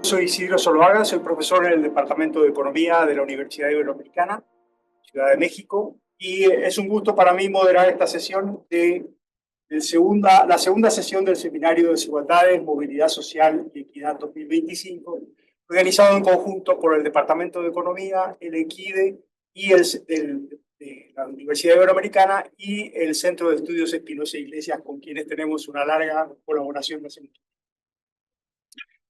Soy Isidro Zuluaga, soy profesor en el Departamento de Economía de la Universidad Iberoamericana, Ciudad de México, y es un gusto para mí moderar esta sesión la segunda sesión del Seminario de Desigualdades, Movilidad Social y Equidad 2025, organizado en conjunto por el Departamento de Economía, el EQUIDE y de la Universidad Iberoamericana y el Centro de Estudios Espinosa Iglesias, con quienes tenemos una larga colaboración hace mucho tiempo.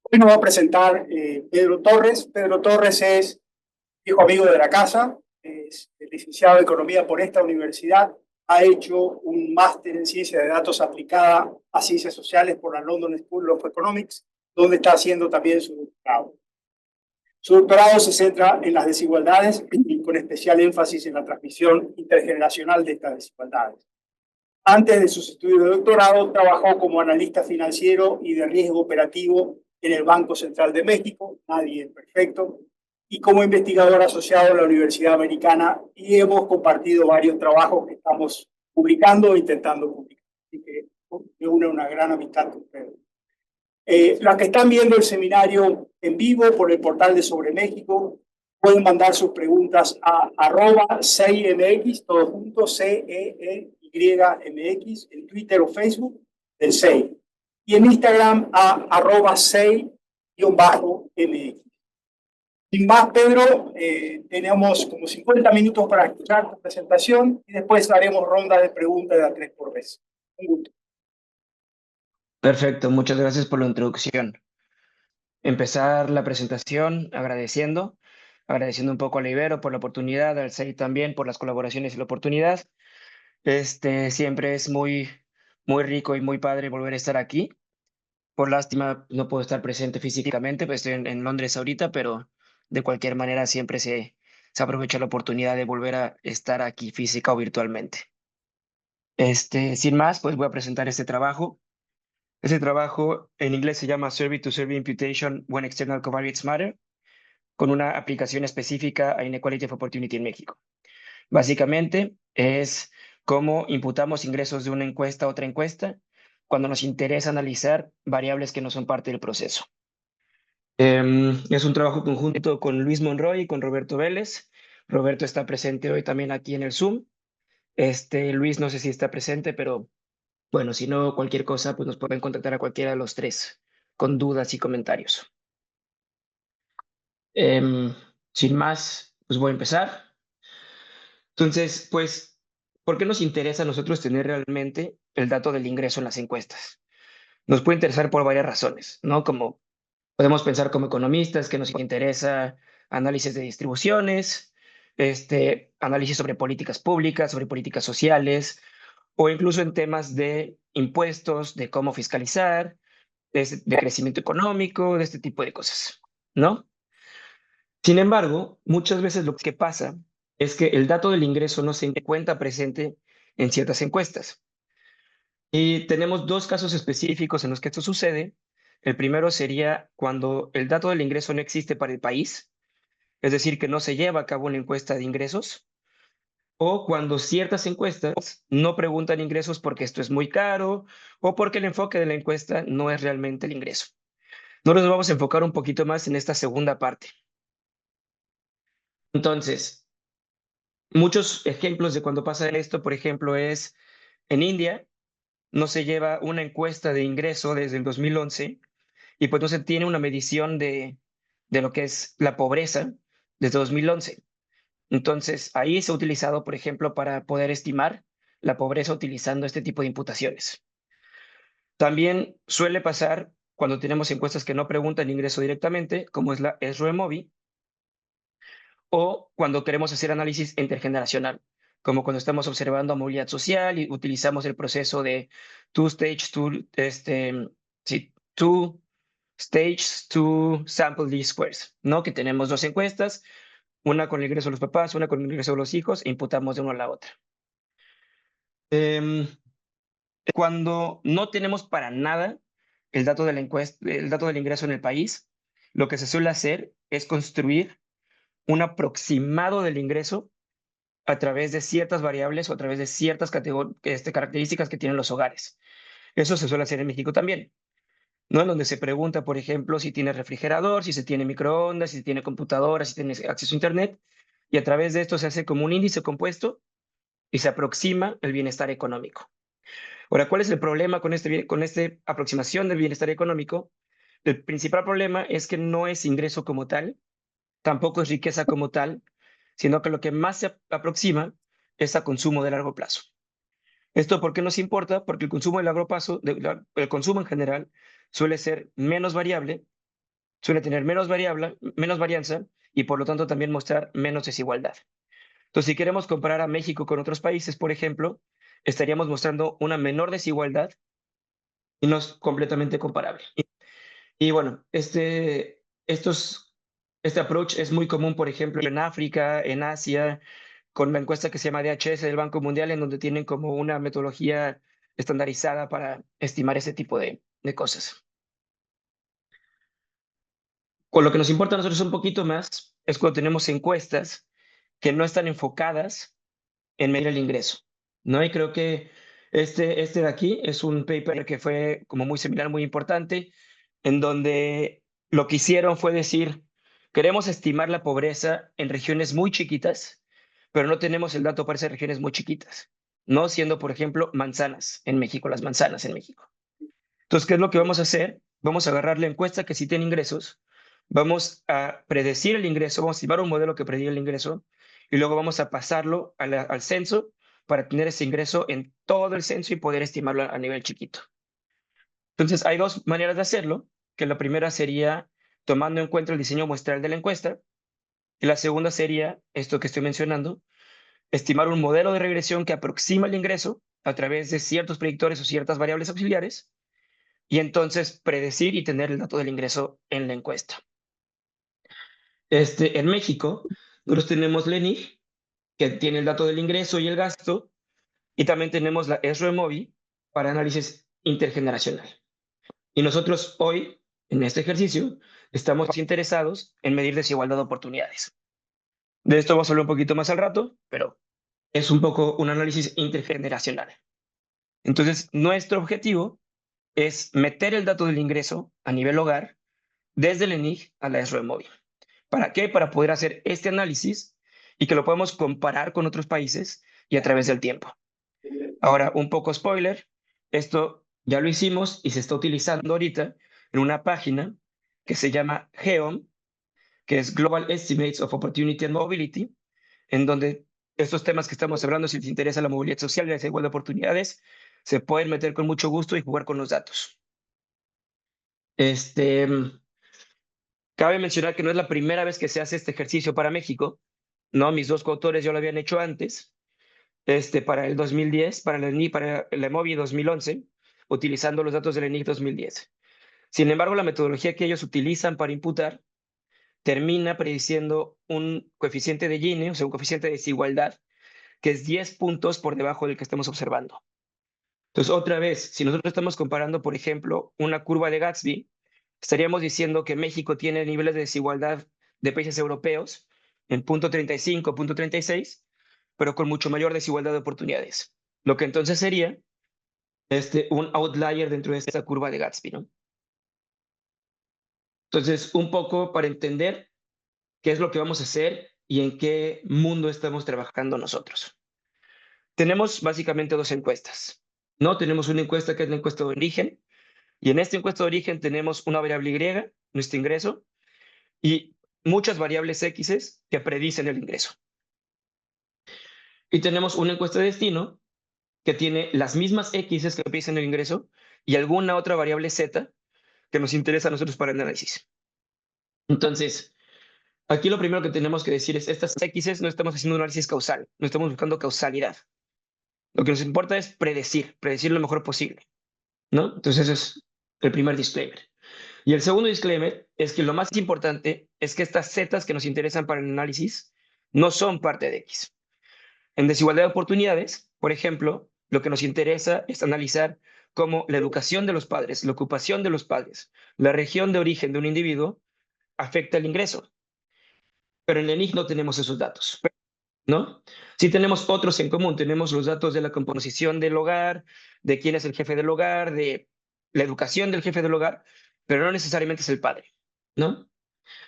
Hoy nos va a presentar Pedro Torres. Pedro Torres es hijo amigo de la casa, es licenciado en Economía por esta universidad, ha hecho un máster en Ciencia de Datos aplicada a Ciencias Sociales por la London School of Economics, donde está haciendo también su doctorado. Su doctorado se centra en las desigualdades y con especial énfasis en la transmisión intergeneracional de estas desigualdades. Antes de sus estudios de doctorado, trabajó como analista financiero y de riesgo operativo en el Banco Central de México, nadie es perfecto, y como investigador asociado a la Universidad Americana, y hemos compartido varios trabajos que estamos publicando o intentando publicar. Así que me une una gran amistad con ustedes. Los que están viendo el seminario en vivo por el portal de Sobre México pueden mandar sus preguntas a @CEIMX, todos juntos, CEEYMX, en Twitter o Facebook del CEI, y en Instagram a @CEI_MX. Sin más, Pedro, tenemos como 50 minutos para escuchar tu presentación y después haremos ronda de preguntas de a 3 por vez. Un gusto. Perfecto, muchas gracias por la introducción. Empezar la presentación agradeciendo un poco a Ibero por la oportunidad, al CEI también por las colaboraciones y la oportunidad. Siempre es muy rico y muy padre volver a estar aquí. Por lástima no puedo estar presente físicamente, pues estoy en Londres ahorita, pero de cualquier manera siempre se aprovecha la oportunidad de volver a estar aquí física o virtualmente. Sin más, pues voy a presentar este trabajo. Ese trabajo en inglés se llama Survey to Survey Imputation When External Covariates Matter, con una aplicación específica a Inequality of Opportunity en México. Básicamente es cómo imputamos ingresos de una encuesta a otra encuesta cuando nos interesa analizar variables que no son parte del proceso. Es un trabajo conjunto con Luis Monroy y con Roberto Vélez. Roberto está presente hoy también aquí en el Zoom. Luis no sé si está presente, pero bueno, si no, cualquier cosa, pues nos pueden contactar a cualquiera de los tres con dudas y comentarios. Sin más, pues voy a empezar. Entonces, pues, ¿por qué nos interesa a nosotros tener realmente el dato del ingreso en las encuestas? Nos puede interesar por varias razones, ¿no? Como podemos pensar como economistas que nos interesa análisis de distribuciones, análisis sobre políticas públicas, sobre políticas sociales, o incluso en temas de impuestos, de cómo fiscalizar, de crecimiento económico, de este tipo de cosas, ¿no? Sin embargo, muchas veces lo que pasa es que el dato del ingreso no se encuentra presente en ciertas encuestas. Y tenemos dos casos específicos en los que esto sucede. El primero sería cuando el dato del ingreso no existe para el país, es decir, que no se lleva a cabo una encuesta de ingresos, o cuando ciertas encuestas no preguntan ingresos porque esto es muy caro o porque el enfoque de la encuesta no es realmente el ingreso. Nosotros nos vamos a enfocar un poquito más en esta segunda parte. Entonces, muchos ejemplos de cuando pasa esto, por ejemplo, es en India, no se lleva una encuesta de ingreso desde el 2011 y pues no se tiene una medición de lo que es la pobreza desde 2011. Entonces, ahí se ha utilizado, por ejemplo, para poder estimar la pobreza utilizando este tipo de imputaciones. También suele pasar cuando tenemos encuestas que no preguntan ingreso directamente, como es la ESRO-EMOVI, o cuando queremos hacer análisis intergeneracional, como cuando estamos observando a movilidad social y utilizamos el proceso de two stage, two sample least squares, ¿no? Que tenemos dos encuestas, una con el ingreso de los papás, una con el ingreso de los hijos, e imputamos de una a la otra. Cuando no tenemos para nada el dato de la encuesta, el dato del ingreso en el país, lo que se suele hacer es construir un aproximado del ingreso a través de ciertas variables o a través de ciertas características que tienen los hogares. Eso se suele hacer en México también. ¿no? En donde se pregunta, por ejemplo, si tiene refrigerador, si se tiene microondas, si se tiene computadora, si tiene acceso a Internet, y a través de esto se hace como un índice compuesto y se aproxima el bienestar económico. Ahora, ¿cuál es el problema con esta aproximación del bienestar económico? El principal problema es que no es ingreso como tal, tampoco es riqueza como tal, sino que lo que más se aproxima es a consumo de largo plazo. ¿Esto por qué nos importa? Porque el consumo de largo plazo, el consumo en general, suele ser menos variable, suele tener menos varianza y por lo tanto también mostrar menos desigualdad. Entonces, si queremos comparar a México con otros países, por ejemplo, estaríamos mostrando una menor desigualdad y no es completamente comparable. Y bueno, este approach es muy común, por ejemplo, en África, en Asia, con la encuesta que se llama DHS del Banco Mundial, en donde tienen como una metodología estandarizada para estimar ese tipo de cosas. Con lo que nos importa a nosotros un poquito más es cuando tenemos encuestas que no están enfocadas en medir el ingreso, ¿no? Y creo que este de aquí es un paper que fue como muy similar, muy importante, en donde lo que hicieron fue decir, queremos estimar la pobreza en regiones muy chiquitas, pero no tenemos el dato para esas regiones muy chiquitas, no siendo, por ejemplo, manzanas en México, las manzanas en México. Entonces, ¿qué es lo que vamos a hacer? Vamos a agarrar la encuesta que sí tiene ingresos, vamos a predecir el ingreso, vamos a estimar un modelo que prediga el ingreso y luego vamos a pasarlo al censo para tener ese ingreso en todo el censo y poder estimarlo a nivel chiquito. Entonces, hay dos maneras de hacerlo, que la primera sería tomando en cuenta el diseño muestral de la encuesta y la segunda sería esto que estoy mencionando, estimar un modelo de regresión que aproxima el ingreso a través de ciertos predictores o ciertas variables auxiliares y entonces predecir y tener el dato del ingreso en la encuesta. En México, nosotros tenemos LENIG, que tiene el dato del ingreso y el gasto, y también tenemos la ESRO-EMOVI para análisis intergeneracional. Y nosotros hoy, en este ejercicio, estamos interesados en medir desigualdad de oportunidades. De esto vamos a hablar un poquito más al rato, pero es un poco un análisis intergeneracional. Entonces, nuestro objetivo es meter el dato del ingreso a nivel hogar desde el ENIG a la ESRO-EMOVI. ¿Para qué? Para poder hacer este análisis y que lo podamos comparar con otros países y a través del tiempo. Ahora, un poco spoiler, esto ya lo hicimos y se está utilizando ahorita en una página que se llama GEOM, que es Global Estimates of Opportunity and Mobility, en donde estos temas que estamos hablando, si les interesa la movilidad social y la desigualdad de oportunidades, se pueden meter con mucho gusto y jugar con los datos. Cabe mencionar que no es la primera vez que se hace este ejercicio para México, ¿no? Mis dos coautores ya lo habían hecho antes, para el 2010, para la ENIC, para la EMOVI 2011, utilizando los datos del ENIC 2010. Sin embargo, la metodología que ellos utilizan para imputar termina prediciendo un coeficiente de Gini, o sea, un coeficiente de desigualdad, que es 10 puntos por debajo del que estamos observando. Entonces, otra vez, si nosotros estamos comparando, por ejemplo, una curva de Gatsby, estaríamos diciendo que México tiene niveles de desigualdad de países europeos en punto 35, punto 36, pero con mucho mayor desigualdad de oportunidades. Lo que entonces sería un outlier dentro de esta curva de Gatsby, ¿no? Entonces, un poco para entender qué es lo que vamos a hacer y en qué mundo estamos trabajando nosotros. Tenemos básicamente dos encuestas, ¿no? Tenemos una encuesta que es la encuesta de origen, y en esta encuesta de origen tenemos una variable Y, nuestro ingreso, y muchas variables X que predicen el ingreso. Y tenemos una encuesta de destino que tiene las mismas X que predicen el ingreso y alguna otra variable Z que nos interesa a nosotros para el análisis. Entonces, aquí lo primero que tenemos que decir es, estas X no estamos haciendo un análisis causal, no estamos buscando causalidad. Lo que nos importa es predecir lo mejor posible, ¿no? Entonces, ese es el primer disclaimer. Y el segundo disclaimer es que lo más importante es que estas zetas que nos interesan para el análisis no son parte de X. En desigualdad de oportunidades, por ejemplo, lo que nos interesa es analizar cómo la educación de los padres, la ocupación de los padres, la región de origen de un individuo afecta el ingreso. Pero en el ENIC no tenemos esos datos, ¿no? Sí tenemos otros en común, tenemos los datos de la composición del hogar, de quién es el jefe del hogar, de la educación del jefe del hogar, pero no necesariamente es el padre, ¿no?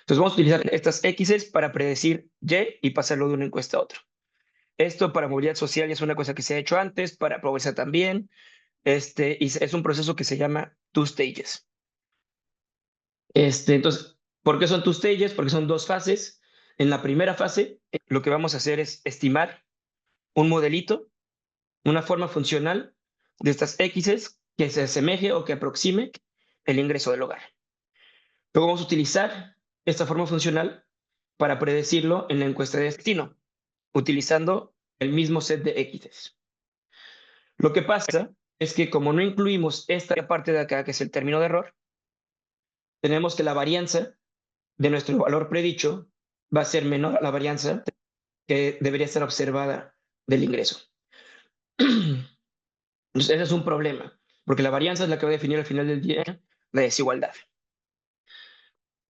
Entonces vamos a utilizar estas X's para predecir Y pasarlo de una encuesta a otra. Esto para movilidad social es una cosa que se ha hecho antes, para pobreza también, y es un proceso que se llama two stages. Entonces, ¿por qué son two stages? Porque son dos fases. En la primera fase, lo que vamos a hacer es estimar un modelito, una forma funcional de estas X's que se asemeje o que aproxime el ingreso del hogar. Luego vamos a utilizar esta forma funcional para predecirlo en la encuesta de destino, utilizando el mismo set de X's. Lo que pasa es que como no incluimos esta parte de acá, que es el término de error, tenemos que la varianza de nuestro valor predicho va a ser menor a la varianza que debería estar observada del ingreso. Entonces, ese es un problema, porque la varianza es la que va a definir al final del día la desigualdad.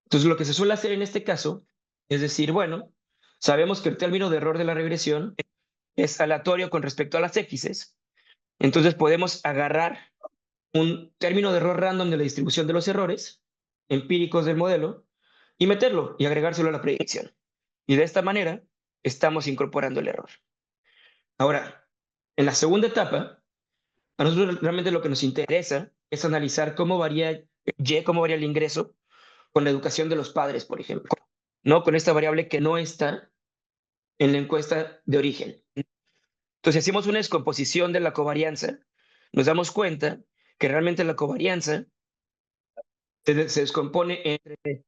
Entonces, lo que se suele hacer en este caso es decir, bueno, sabemos que el término de error de la regresión es aleatorio con respecto a las X's, entonces podemos agarrar un término de error random de la distribución de los errores empíricos del modelo y meterlo y agregárselo a la predicción. Y de esta manera estamos incorporando el error. Ahora, en la segunda etapa, a nosotros realmente lo que nos interesa es analizar cómo varía cómo varía el ingreso con la educación de los padres, por ejemplo, ¿no? Con esta variable que no está en la encuesta de origen. Entonces, si hacemos una descomposición de la covarianza, nos damos cuenta que realmente la covarianza se descompone entre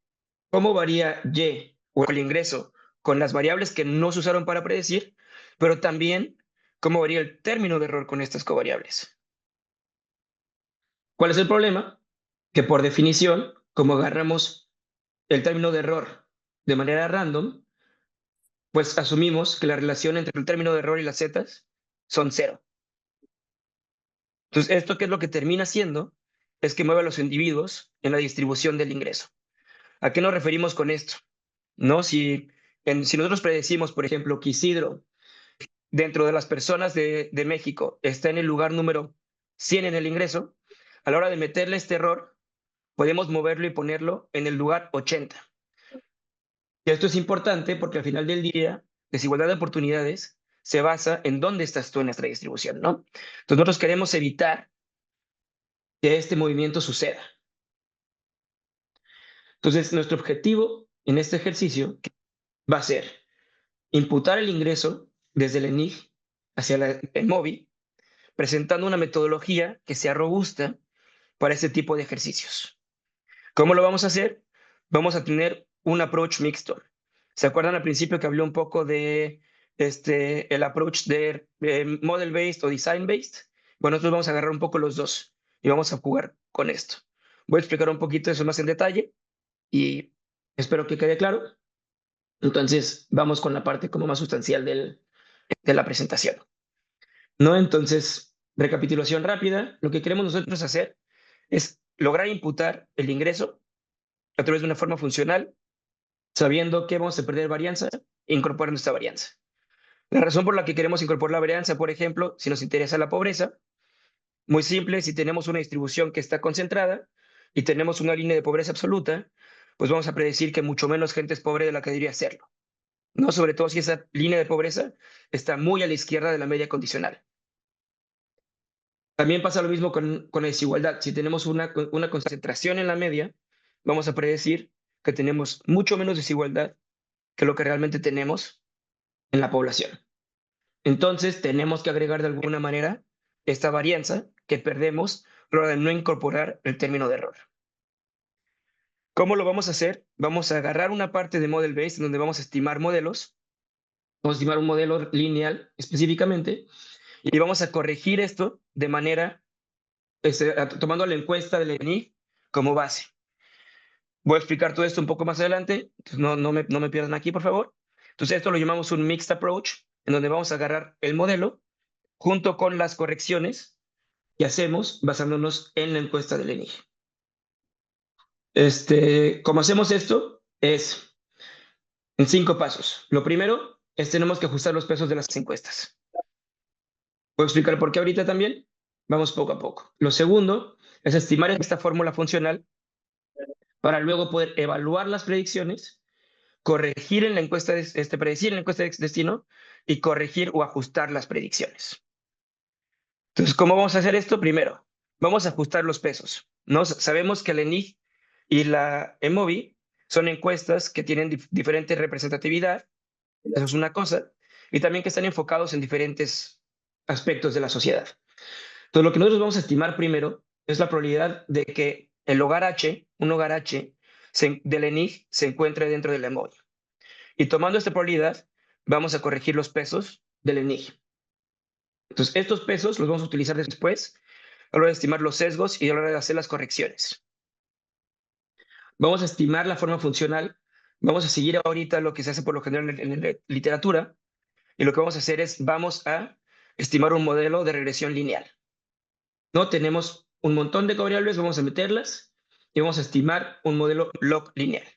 cómo varía Y o el ingreso con las variables que no se usaron para predecir, pero también cómo varía el término de error con estas covariables. ¿Cuál es el problema? Que por definición, como agarramos el término de error de manera random, pues asumimos que la relación entre el término de error y las zetas son cero. Entonces, ¿esto qué es lo que termina haciendo? Es que mueve a los individuos en la distribución del ingreso. ¿A qué nos referimos con esto? ¿No? Si nosotros predecimos, por ejemplo, que Isidro, dentro de las personas de México, está en el lugar número 100 en el ingreso, a la hora de meterle este error, podemos moverlo y ponerlo en el lugar 80. Y esto es importante porque al final del día, desigualdad de oportunidades se basa en dónde estás tú en nuestra distribución, ¿no? Entonces nosotros queremos evitar que este movimiento suceda. Entonces nuestro objetivo en este ejercicio va a ser imputar el ingreso desde el ENIG hacia el móvil, presentando una metodología que sea robusta para este tipo de ejercicios. ¿Cómo lo vamos a hacer? Vamos a tener un approach mixto. ¿Se acuerdan al principio que hablé un poco de el approach de model-based o design-based? Bueno, nosotros vamos a agarrar un poco los dos y vamos a jugar con esto. Voy a explicar un poquito eso más en detalle y espero que quede claro. Entonces, vamos con la parte como más sustancial de la presentación, ¿no? Entonces, recapitulación rápida. Lo que queremos nosotros hacer es lograr imputar el ingreso a través de una forma funcional, sabiendo que vamos a perder varianza e incorporando esta varianza. La razón por la que queremos incorporar la varianza, por ejemplo, si nos interesa la pobreza, muy simple, si tenemos una distribución que está concentrada y tenemos una línea de pobreza absoluta, pues vamos a predecir que mucho menos gente es pobre de la que debería serlo, ¿no? Sobre todo si esa línea de pobreza está muy a la izquierda de la media condicional. También pasa lo mismo con la desigualdad. Si tenemos una concentración en la media, vamos a predecir que tenemos mucho menos desigualdad que lo que realmente tenemos en la población. Entonces, tenemos que agregar de alguna manera esta varianza que perdemos a la hora de no incorporar el término de error. ¿Cómo lo vamos a hacer? Vamos a agarrar una parte de Model Based en donde vamos a estimar modelos. Vamos a estimar un modelo lineal específicamente y vamos a corregir esto de manera tomando la encuesta del ENIG como base. Voy a explicar todo esto un poco más adelante, entonces no me pierdan aquí, por favor. Entonces, esto lo llamamos un mixed approach, en donde vamos a agarrar el modelo junto con las correcciones que hacemos basándonos en la encuesta del ENIG. ¿Cómo hacemos esto? Es en 5 pasos. Lo primero es tenemos que ajustar los pesos de las encuestas. ¿Puedo explicar por qué ahorita también? Vamos poco a poco. Lo segundo es estimar esta fórmula funcional para luego poder evaluar las predicciones, corregir en la encuesta, predecir en la encuesta de destino y corregir o ajustar las predicciones. Entonces, ¿cómo vamos a hacer esto? Primero, vamos a ajustar los pesos, ¿no? Sabemos que el ENIG y la EMOVI son encuestas que tienen diferente representatividad, eso es una cosa, y también que están enfocados en diferentes aspectos de la sociedad. Entonces, lo que nosotros vamos a estimar primero es la probabilidad de que el hogar H, un hogar H del ENIG, se encuentre dentro del EMOVI. Y tomando esta probabilidad, vamos a corregir los pesos del ENIG. Entonces, estos pesos los vamos a utilizar después a la hora de estimar los sesgos y a la hora de hacer las correcciones. Vamos a estimar la forma funcional. Vamos a seguir ahorita lo que se hace por lo general en la literatura. Y lo que vamos a hacer es, vamos a estimar un modelo de regresión lineal. ¿No? Tenemos un montón de variables, vamos a meterlas y vamos a estimar un modelo log lineal.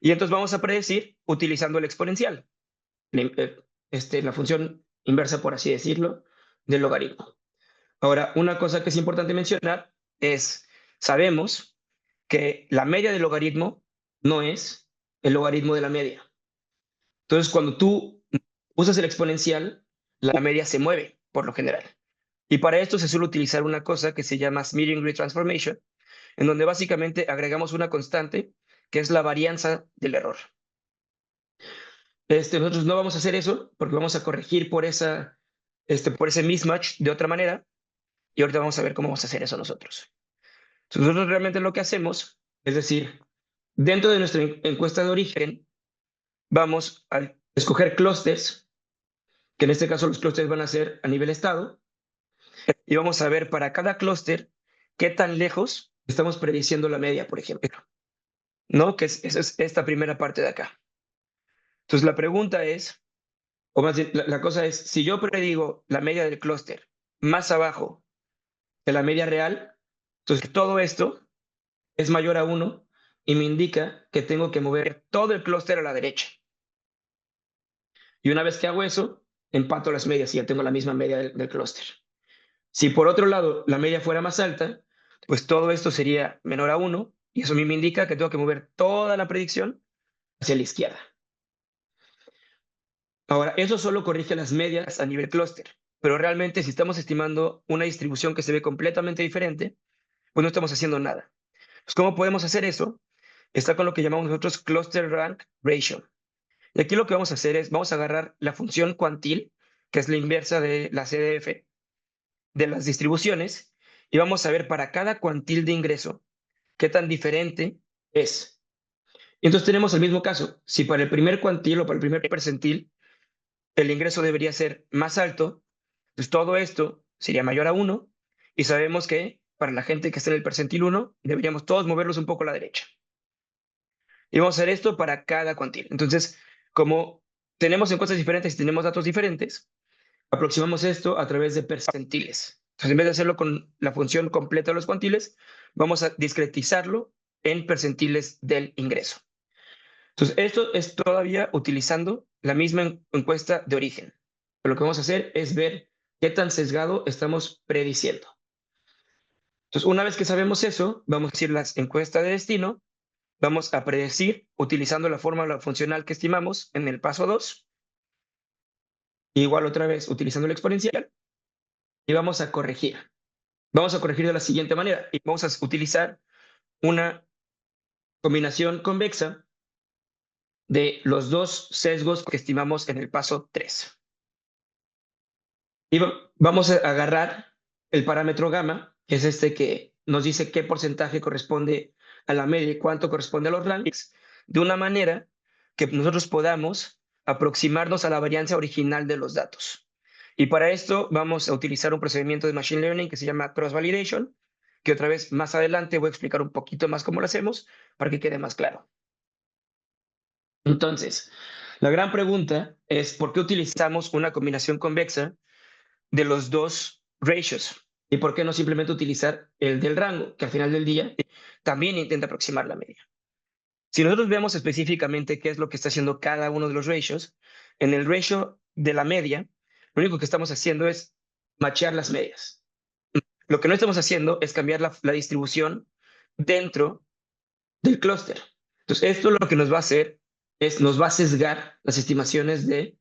Y entonces vamos a predecir utilizando el exponencial, la función inversa, por así decirlo, del logaritmo. Ahora, una cosa que es importante mencionar es, sabemos que la media del logaritmo no es el logaritmo de la media. Entonces, cuando tú usas el exponencial, la media se mueve, por lo general. Y para esto se suele utilizar una cosa que se llama Smearing Retransformation, en donde básicamente agregamos una constante, que es la varianza del error. Nosotros no vamos a hacer eso, porque vamos a corregir por ese mismatch de otra manera, y ahorita vamos a ver cómo vamos a hacer eso nosotros. Entonces, nosotros realmente lo que hacemos, es decir, dentro de nuestra encuesta de origen, vamos a escoger clústeres, que en este caso los clústeres van a ser a nivel estado, y vamos a ver para cada clúster qué tan lejos estamos prediciendo la media, por ejemplo, ¿no? Esa es esta primera parte de acá. Entonces, la pregunta es, o más bien, la cosa es, si yo predigo la media del clúster más abajo que la media real, entonces todo esto es mayor a 1 y me indica que tengo que mover todo el clúster a la derecha. Y una vez que hago eso, empato las medias y ya tengo la misma media del clúster. Si por otro lado la media fuera más alta, pues todo esto sería menor a 1 y eso a mí me indica que tengo que mover toda la predicción hacia la izquierda. Ahora, eso solo corrige las medias a nivel clúster, pero realmente si estamos estimando una distribución que se ve completamente diferente, pues no estamos haciendo nada. Pues, ¿cómo podemos hacer eso? Está con lo que llamamos nosotros Cluster Rank Ratio. Y aquí lo que vamos a hacer es, vamos a agarrar la función cuantil, que es la inversa de la CDF, de las distribuciones, y vamos a ver para cada cuantil de ingreso qué tan diferente es. Y entonces tenemos el mismo caso. Si para el primer cuantil o para el primer percentil el ingreso debería ser más alto, pues todo esto sería mayor a 1, y sabemos que para la gente que está en el percentil 1, deberíamos todos moverlos un poco a la derecha. Y vamos a hacer esto para cada cuantil. Entonces, como tenemos encuestas diferentes y tenemos datos diferentes, aproximamos esto a través de percentiles. Entonces, en vez de hacerlo con la función completa de los cuantiles, vamos a discretizarlo en percentiles del ingreso. Entonces, esto es todavía utilizando la misma encuesta de origen. Pero lo que vamos a hacer es ver qué tan sesgado estamos prediciendo. Entonces, una vez que sabemos eso, vamos a ir a la encuesta de destino, vamos a predecir utilizando la fórmula funcional que estimamos en el paso 2, igual otra vez utilizando el exponencial, y vamos a corregir. Vamos a corregir de la siguiente manera, y vamos a utilizar una combinación convexa de los dos sesgos que estimamos en el paso 3. Y vamos a agarrar el parámetro gamma, que es este que nos dice qué porcentaje corresponde a la media y cuánto corresponde a los rankings, de una manera que nosotros podamos aproximarnos a la varianza original de los datos. Y para esto vamos a utilizar un procedimiento de Machine Learning que se llama Cross Validation, que otra vez más adelante voy a explicar un poquito más cómo lo hacemos para que quede más claro. Entonces, la gran pregunta es ¿por qué utilizamos una combinación convexa de los dos ratios? ¿Y por qué no simplemente utilizar el del rango, que al final del día también intenta aproximar la media? Si nosotros vemos específicamente qué es lo que está haciendo cada uno de los ratios, en el ratio de la media, lo único que estamos haciendo es machear las medias. Lo que no estamos haciendo es cambiar la distribución dentro del clúster. Entonces, esto lo que nos va a hacer es, nos va a sesgar las estimaciones de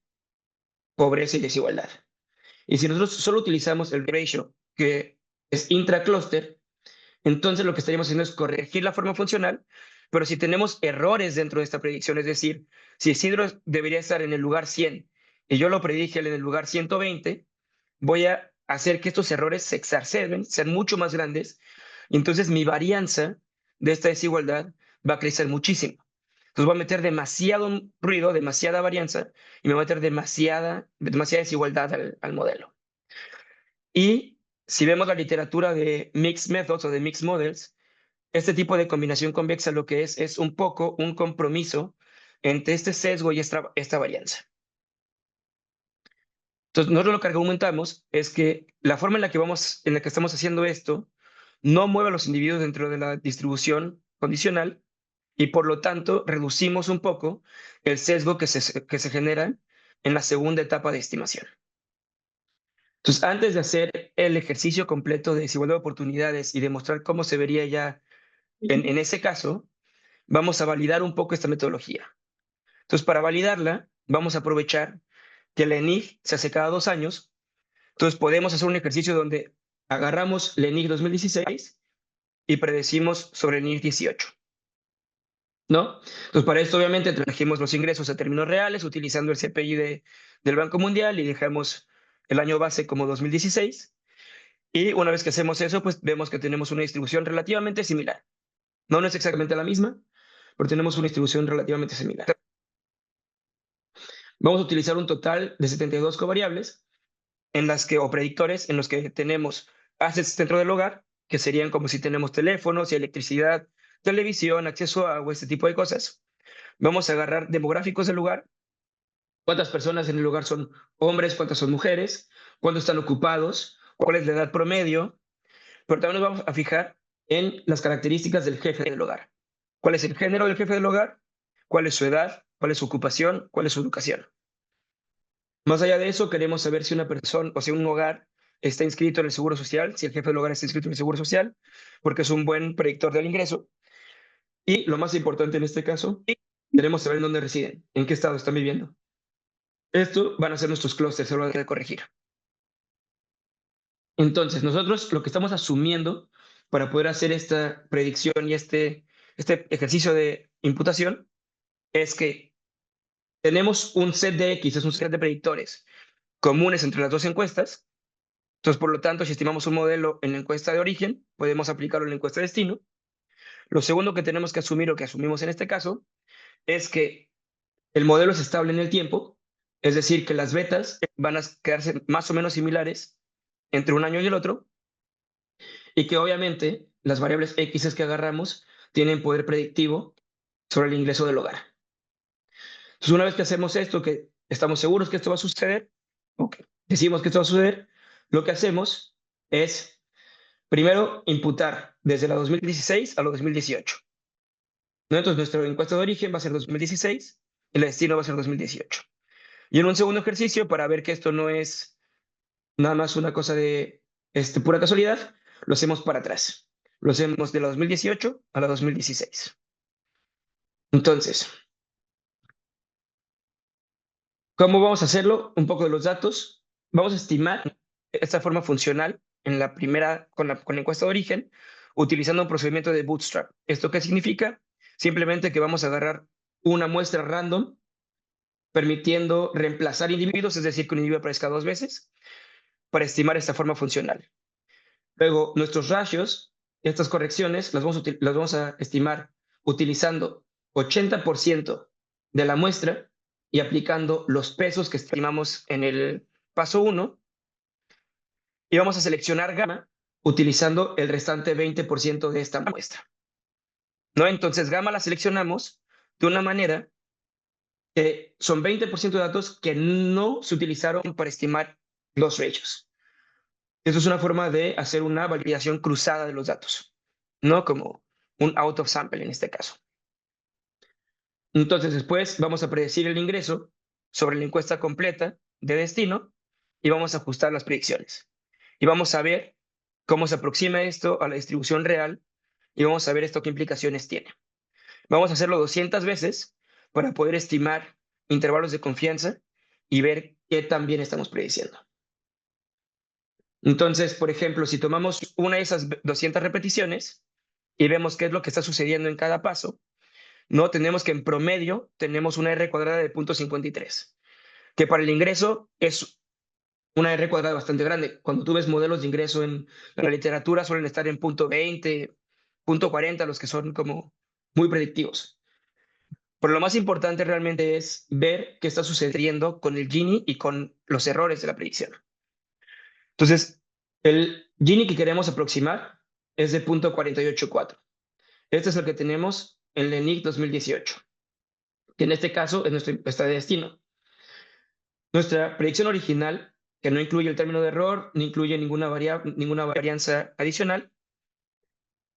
pobreza y desigualdad. Y si nosotros solo utilizamos el ratio que es intraclúster, entonces lo que estaríamos haciendo es corregir la forma funcional, pero si tenemos errores dentro de esta predicción, es decir, si Isidro debería estar en el lugar 100 y yo lo predije en el lugar 120, voy a hacer que estos errores se exacerben, sean mucho más grandes, y entonces mi varianza de esta desigualdad va a crecer muchísimo. Entonces voy a meter demasiado ruido, demasiada varianza, y me voy a meter demasiada desigualdad al modelo. Y si vemos la literatura de Mixed Methods o de Mixed Models, este tipo de combinación convexa lo que es un poco un compromiso entre este sesgo y esta varianza. Entonces, nosotros lo que argumentamos es que la forma en la que estamos haciendo esto no mueve a los individuos dentro de la distribución condicional y por lo tanto reducimos un poco el sesgo que se genera en la segunda etapa de estimación. Entonces, antes de hacer el ejercicio completo de desigualdad de oportunidades y demostrar cómo se vería ya en ese caso, vamos a validar un poco esta metodología. Entonces, para validarla, vamos a aprovechar que la ENIG se hace cada 2 años. Entonces, podemos hacer un ejercicio donde agarramos la ENIG 2016 y predecimos sobre el ENIG 18. ¿No? Entonces, para esto, obviamente, trajimos los ingresos a términos reales utilizando el CPI del Banco Mundial y dejamos el año base como 2016. Y una vez que hacemos eso, pues vemos que tenemos una distribución relativamente similar. No es exactamente la misma, pero tenemos una distribución relativamente similar. Vamos a utilizar un total de 72 covariables o predictores en los que tenemos assets dentro del hogar, que serían como si tenemos teléfonos y electricidad, televisión, acceso a agua, este tipo de cosas. Vamos a agarrar demográficos del lugar, cuántas personas en el lugar son hombres, cuántas son mujeres, cuántos están ocupados, cuál es la edad promedio, pero también nos vamos a fijar en las características del jefe del hogar. ¿Cuál es el género del jefe del hogar? ¿Cuál es su edad? ¿Cuál es su ocupación? ¿Cuál es su educación? Más allá de eso, queremos saber si una persona o si un hogar está inscrito en el Seguro Social, si el jefe del hogar está inscrito en el Seguro Social, porque es un buen predictor del ingreso. Y lo más importante en este caso, queremos saber en dónde residen, en qué estado están viviendo. Esto van a ser nuestros clústeres, se lo voy a corregir. Entonces, nosotros lo que estamos asumiendo para poder hacer esta predicción y este ejercicio de imputación es que tenemos un set de X, es un set de predictores comunes entre las dos encuestas. Entonces, por lo tanto, si estimamos un modelo en la encuesta de origen, podemos aplicarlo en la encuesta de destino. Lo segundo que tenemos que asumir o que asumimos en este caso es que el modelo es estable en el tiempo, es decir, que las betas van a quedarse más o menos similares entre un año y el otro, y que obviamente las variables X que agarramos tienen poder predictivo sobre el ingreso del hogar. Entonces, una vez que hacemos esto, que estamos seguros que esto va a suceder, o que decimos que esto va a suceder, lo que hacemos es, primero, imputar desde la 2016 a la 2018. ¿No? Entonces, nuestra encuesta de origen va a ser 2016 y el destino va a ser 2018. Y en un segundo ejercicio, para ver que esto no es nada más una cosa de pura casualidad, lo hacemos para atrás. Lo hacemos de la 2018 a la 2016. Entonces, ¿cómo vamos a hacerlo? Un poco de los datos. Vamos a estimar esta forma funcional en la primera, con la encuesta de origen, utilizando un procedimiento de bootstrap. ¿Esto qué significa? Simplemente que vamos a agarrar una muestra random, permitiendo reemplazar individuos, es decir, que un individuo aparezca 2 veces, para estimar esta forma funcional. Luego, nuestros ratios, estas correcciones, las vamos a estimar utilizando 80% de la muestra y aplicando los pesos que estimamos en el paso 1. Y vamos a seleccionar gamma utilizando el restante 20% de esta muestra. ¿No? Entonces, gamma la seleccionamos de una manera que son 20% de datos que no se utilizaron para estimar los ratios. Esto es una forma de hacer una validación cruzada de los datos, no como un out of sample en este caso. Entonces, después vamos a predecir el ingreso sobre la encuesta completa de destino y vamos a ajustar las predicciones. Y vamos a ver cómo se aproxima esto a la distribución real y vamos a ver esto qué implicaciones tiene. Vamos a hacerlo 200 veces para poder estimar intervalos de confianza y ver qué tan bien estamos prediciendo. Entonces, por ejemplo, si tomamos una de esas 200 repeticiones y vemos qué es lo que está sucediendo en cada paso, ¿no? Tenemos que en promedio tenemos una R cuadrada de 0.53, que para el ingreso es una R cuadrada bastante grande. Cuando tú ves modelos de ingreso en la literatura suelen estar en 0.20, 0.40, los que son como muy predictivos. Pero lo más importante realmente es ver qué está sucediendo con el Gini y con los errores de la predicción. Entonces, el Gini que queremos aproximar es de 0.484. Este es el que tenemos en el ENIAC 2018, que en este caso es nuestra encuesta de destino. Nuestra predicción original, que no incluye el término de error, ni incluye ninguna varianza adicional,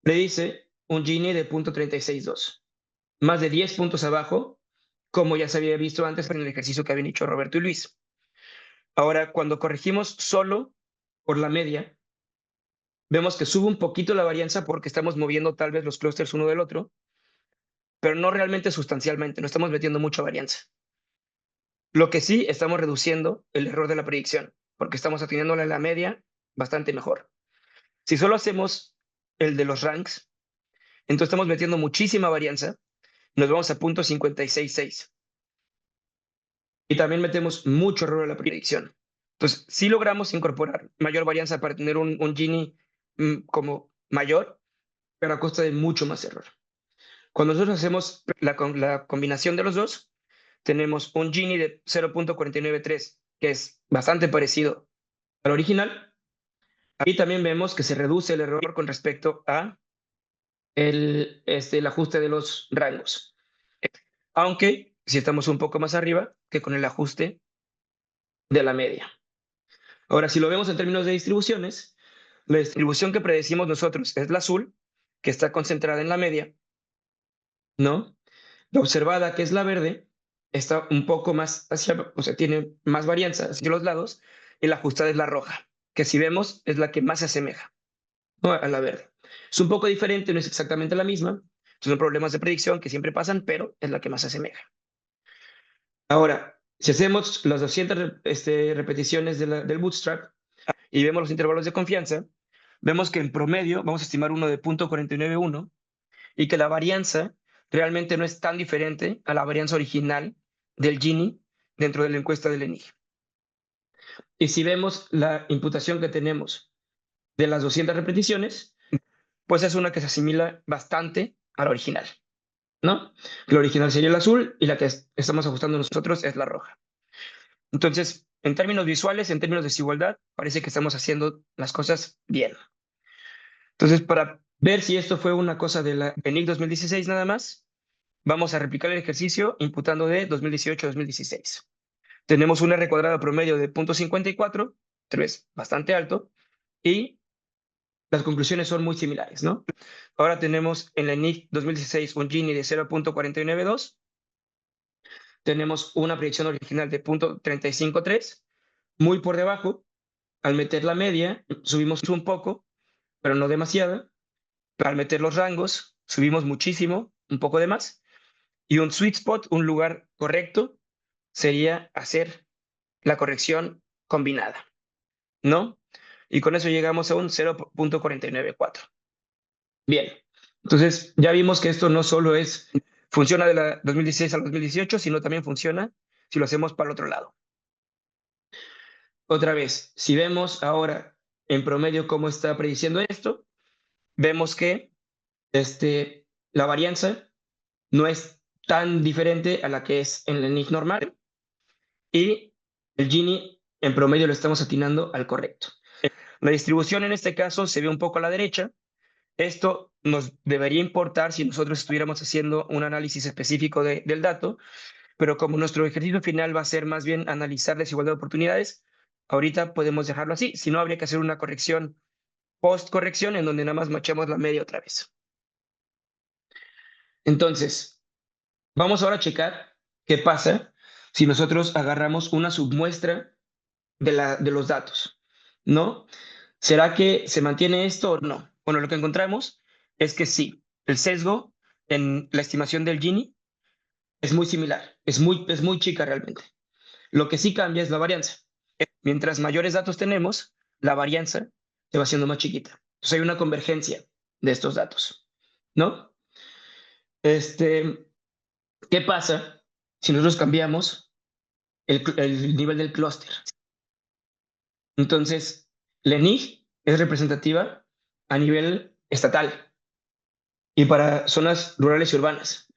predice un Gini de 0.362, más de 10 puntos abajo, como ya se había visto antes en el ejercicio que habían hecho Roberto y Luis. Ahora, cuando corregimos solo por la media, vemos que sube un poquito la varianza porque estamos moviendo tal vez los clústeres uno del otro, pero no realmente sustancialmente, no estamos metiendo mucha varianza. Lo que sí, estamos reduciendo el error de la predicción, porque estamos atinándola en la media bastante mejor. Si solo hacemos el de los ranks, entonces estamos metiendo muchísima varianza, nos vamos a 0.566. Y también metemos mucho error en la predicción. Entonces, si logramos incorporar mayor varianza para tener un Gini como mayor, pero a costa de mucho más error. Cuando nosotros hacemos la combinación de los dos, tenemos un Gini de 0.493, que es bastante parecido al original. Ahí también vemos que se reduce el error con respecto a el ajuste de los rangos. Aunque si estamos un poco más arriba que con el ajuste de la media. Ahora, si lo vemos en términos de distribuciones, la distribución que predecimos nosotros es la azul, que está concentrada en la media, ¿no? La observada, que es la verde, está un poco más hacia, o sea, tiene más varianza hacia los lados, y la ajustada es la roja, que si vemos es la que más se asemeja, ¿no?, a la verde. Es un poco diferente, no es exactamente la misma, son problemas de predicción que siempre pasan, pero es la que más se asemeja. Ahora, si hacemos las 200 repeticiones del bootstrap y vemos los intervalos de confianza, vemos que en promedio vamos a estimar uno de 0.491 y que la varianza realmente no es tan diferente a la varianza original del Gini dentro de la encuesta del ENIG. Y si vemos la imputación que tenemos de las 200 repeticiones, pues es una que se asimila bastante a la original, ¿no? La original sería el azul y la que estamos ajustando nosotros es la roja. Entonces, en términos visuales, en términos de desigualdad, parece que estamos haciendo las cosas bien. Entonces, para ver si esto fue una cosa de la ENIC 2016 nada más, vamos a replicar el ejercicio imputando de 2018 a 2016. Tenemos un R cuadrado promedio de 0.54, tal vez bastante alto, y las conclusiones son muy similares, ¿no? Ahora tenemos en la ENIC 2016 un Gini de 0.492, tenemos una predicción original de 0.353, muy por debajo. Al meter la media, subimos un poco, pero no demasiado. Al meter los rangos, subimos muchísimo, un poco de más. Y un sweet spot, un lugar correcto, sería hacer la corrección combinada, ¿no? Y con eso llegamos a un 0.494. Bien, entonces ya vimos que esto no solo funciona de la 2016 al 2018, sino también funciona si lo hacemos para el otro lado. Otra vez, si vemos ahora en promedio cómo está prediciendo esto, vemos que la varianza no es tan diferente a la que es en el ENIC normal y el Gini en promedio lo estamos atinando al correcto. La distribución en este caso se ve un poco a la derecha. Esto nos debería importar si nosotros estuviéramos haciendo un análisis específico del dato, pero como nuestro ejercicio final va a ser más bien analizar desigualdad de oportunidades, ahorita podemos dejarlo así, si no habría que hacer una corrección post-corrección en donde nada más machamos la media otra vez. Entonces, vamos ahora a checar qué pasa si nosotros agarramos una submuestra de los datos, ¿no? ¿Será que se mantiene esto o no? Bueno, lo que encontramos es que sí, el sesgo en la estimación del Gini es muy similar, es muy chica realmente. Lo que sí cambia es la varianza. Mientras mayores datos tenemos, la varianza se va haciendo más chiquita. Entonces hay una convergencia de estos datos, ¿no? Este, ¿Qué pasa si nosotros cambiamos el nivel del clúster? Entonces, la ENIG es representativa a nivel estatal y para zonas rurales y urbanas.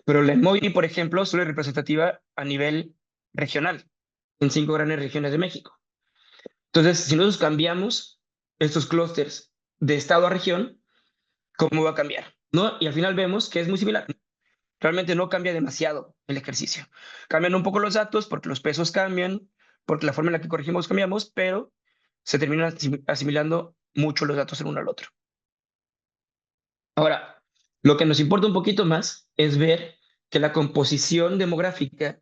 Pero la ENMOI, por ejemplo, solo es representativa a nivel regional, en 5 grandes regiones de México. Entonces, si nosotros cambiamos estos clústeres de estado a región, ¿cómo va a cambiar? ¿No? Y al final vemos que es muy similar. Realmente no cambia demasiado el ejercicio. Cambian un poco los datos porque los pesos cambian, porque la forma en la que corregimos cambiamos, pero se terminan asimilando mucho los datos el uno al otro. Ahora, lo que nos importa un poquito más es ver que la composición demográfica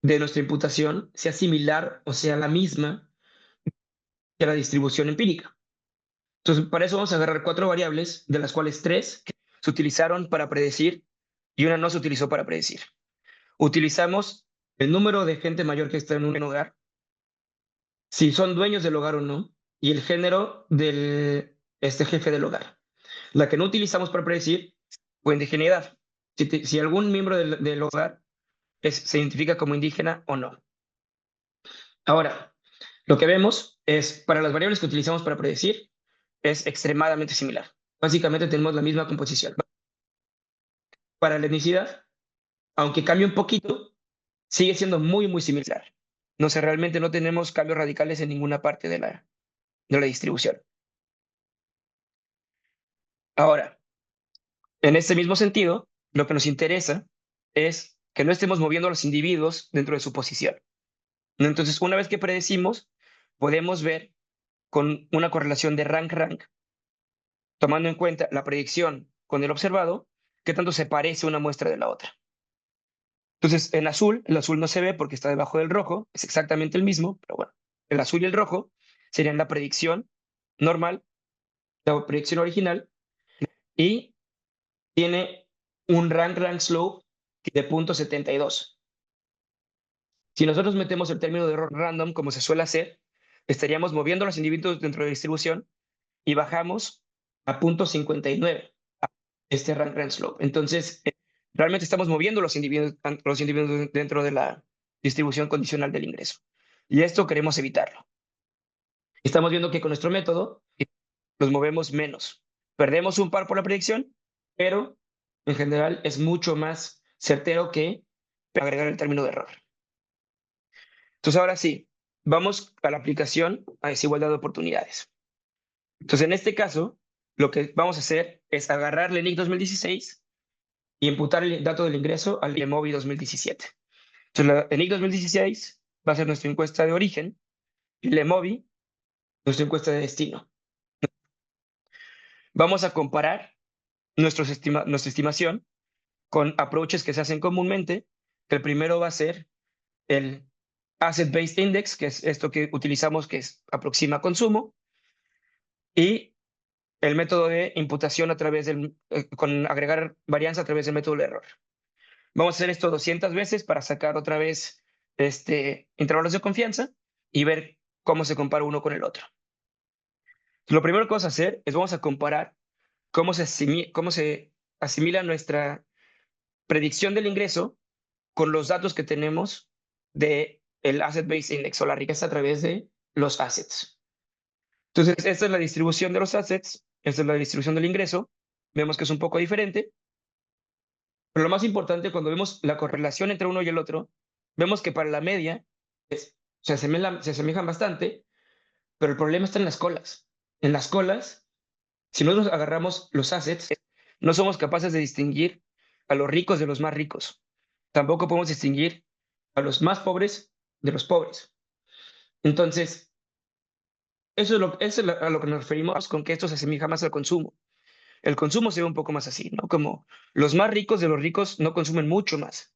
de nuestra imputación sea similar o sea la misma que la distribución empírica. Entonces, para eso vamos a agarrar 4 variables, de las cuales 3 se utilizaron para predecir y una no se utilizó para predecir. Utilizamos el número de gente mayor que está en un hogar, si son dueños del hogar o no, y el género del jefe del hogar. La que no utilizamos para predecir fue indigeneidad. Si algún miembro del hogar se identifica como indígena o no. Ahora, lo que vemos es, para las variables que utilizamos para predecir, es extremadamente similar. Básicamente tenemos la misma composición. Para la etnicidad, aunque cambie un poquito, sigue siendo muy, muy similar. No sé, realmente no tenemos cambios radicales en ninguna parte de la distribución. Ahora, en este mismo sentido, lo que nos interesa es que no estemos moviendo a los individuos dentro de su posición. Entonces, una vez que predecimos, podemos ver con una correlación de rank-rank, tomando en cuenta la predicción con el observado, qué tanto se parece una muestra de la otra. Entonces, en azul, el azul no se ve porque está debajo del rojo, es exactamente el mismo, pero bueno, el azul y el rojo serían la predicción normal, la predicción original, y tiene un rank slope de 0.72. Si nosotros metemos el término de error random, como se suele hacer, estaríamos moviendo a los individuos dentro de la distribución y bajamos a 0.59 este rank slope. Entonces, realmente estamos moviendo los individuos dentro de la distribución condicional del ingreso. Y esto queremos evitarlo. Estamos viendo que con nuestro método los movemos menos. Perdemos un par por la predicción, pero en general es mucho más certero que agregar el término de error. Entonces, ahora sí, vamos a la aplicación a desigualdad de oportunidades. Entonces, en este caso, lo que vamos a hacer es agarrar el ENIC 2016 y imputar el dato del ingreso al EMOVI 2017. Entonces, la ENIC 2016 va a ser nuestra encuesta de origen y el EMOVI nuestra encuesta de destino. Vamos a comparar nuestra estimación con approaches que se hacen comúnmente. El primero va a ser el Asset Based Index, que es esto que utilizamos, que aproxima consumo, y el método de imputación con agregar varianza a través del método de error. Vamos a hacer esto 200 veces para sacar otra vez intervalos de confianza y ver cómo se compara uno con el otro. Lo primero que vamos a hacer es vamos a comparar cómo se asimila nuestra predicción del ingreso con los datos que tenemos del Asset Based Index o la riqueza a través de los assets. Entonces, esta es la distribución de los assets, esta es la distribución del ingreso. Vemos que es un poco diferente, pero lo más importante, cuando vemos la correlación entre uno y el otro, vemos que para la media se asemejan bastante, pero el problema está en las colas. En las colas, si nosotros agarramos los assets, no somos capaces de distinguir a los ricos de los más ricos. Tampoco podemos distinguir a los más pobres de los pobres. Entonces, eso es a lo que nos referimos con que esto se asemeja más al consumo. El consumo se ve un poco más así, ¿no? Como los más ricos de los ricos no consumen mucho más.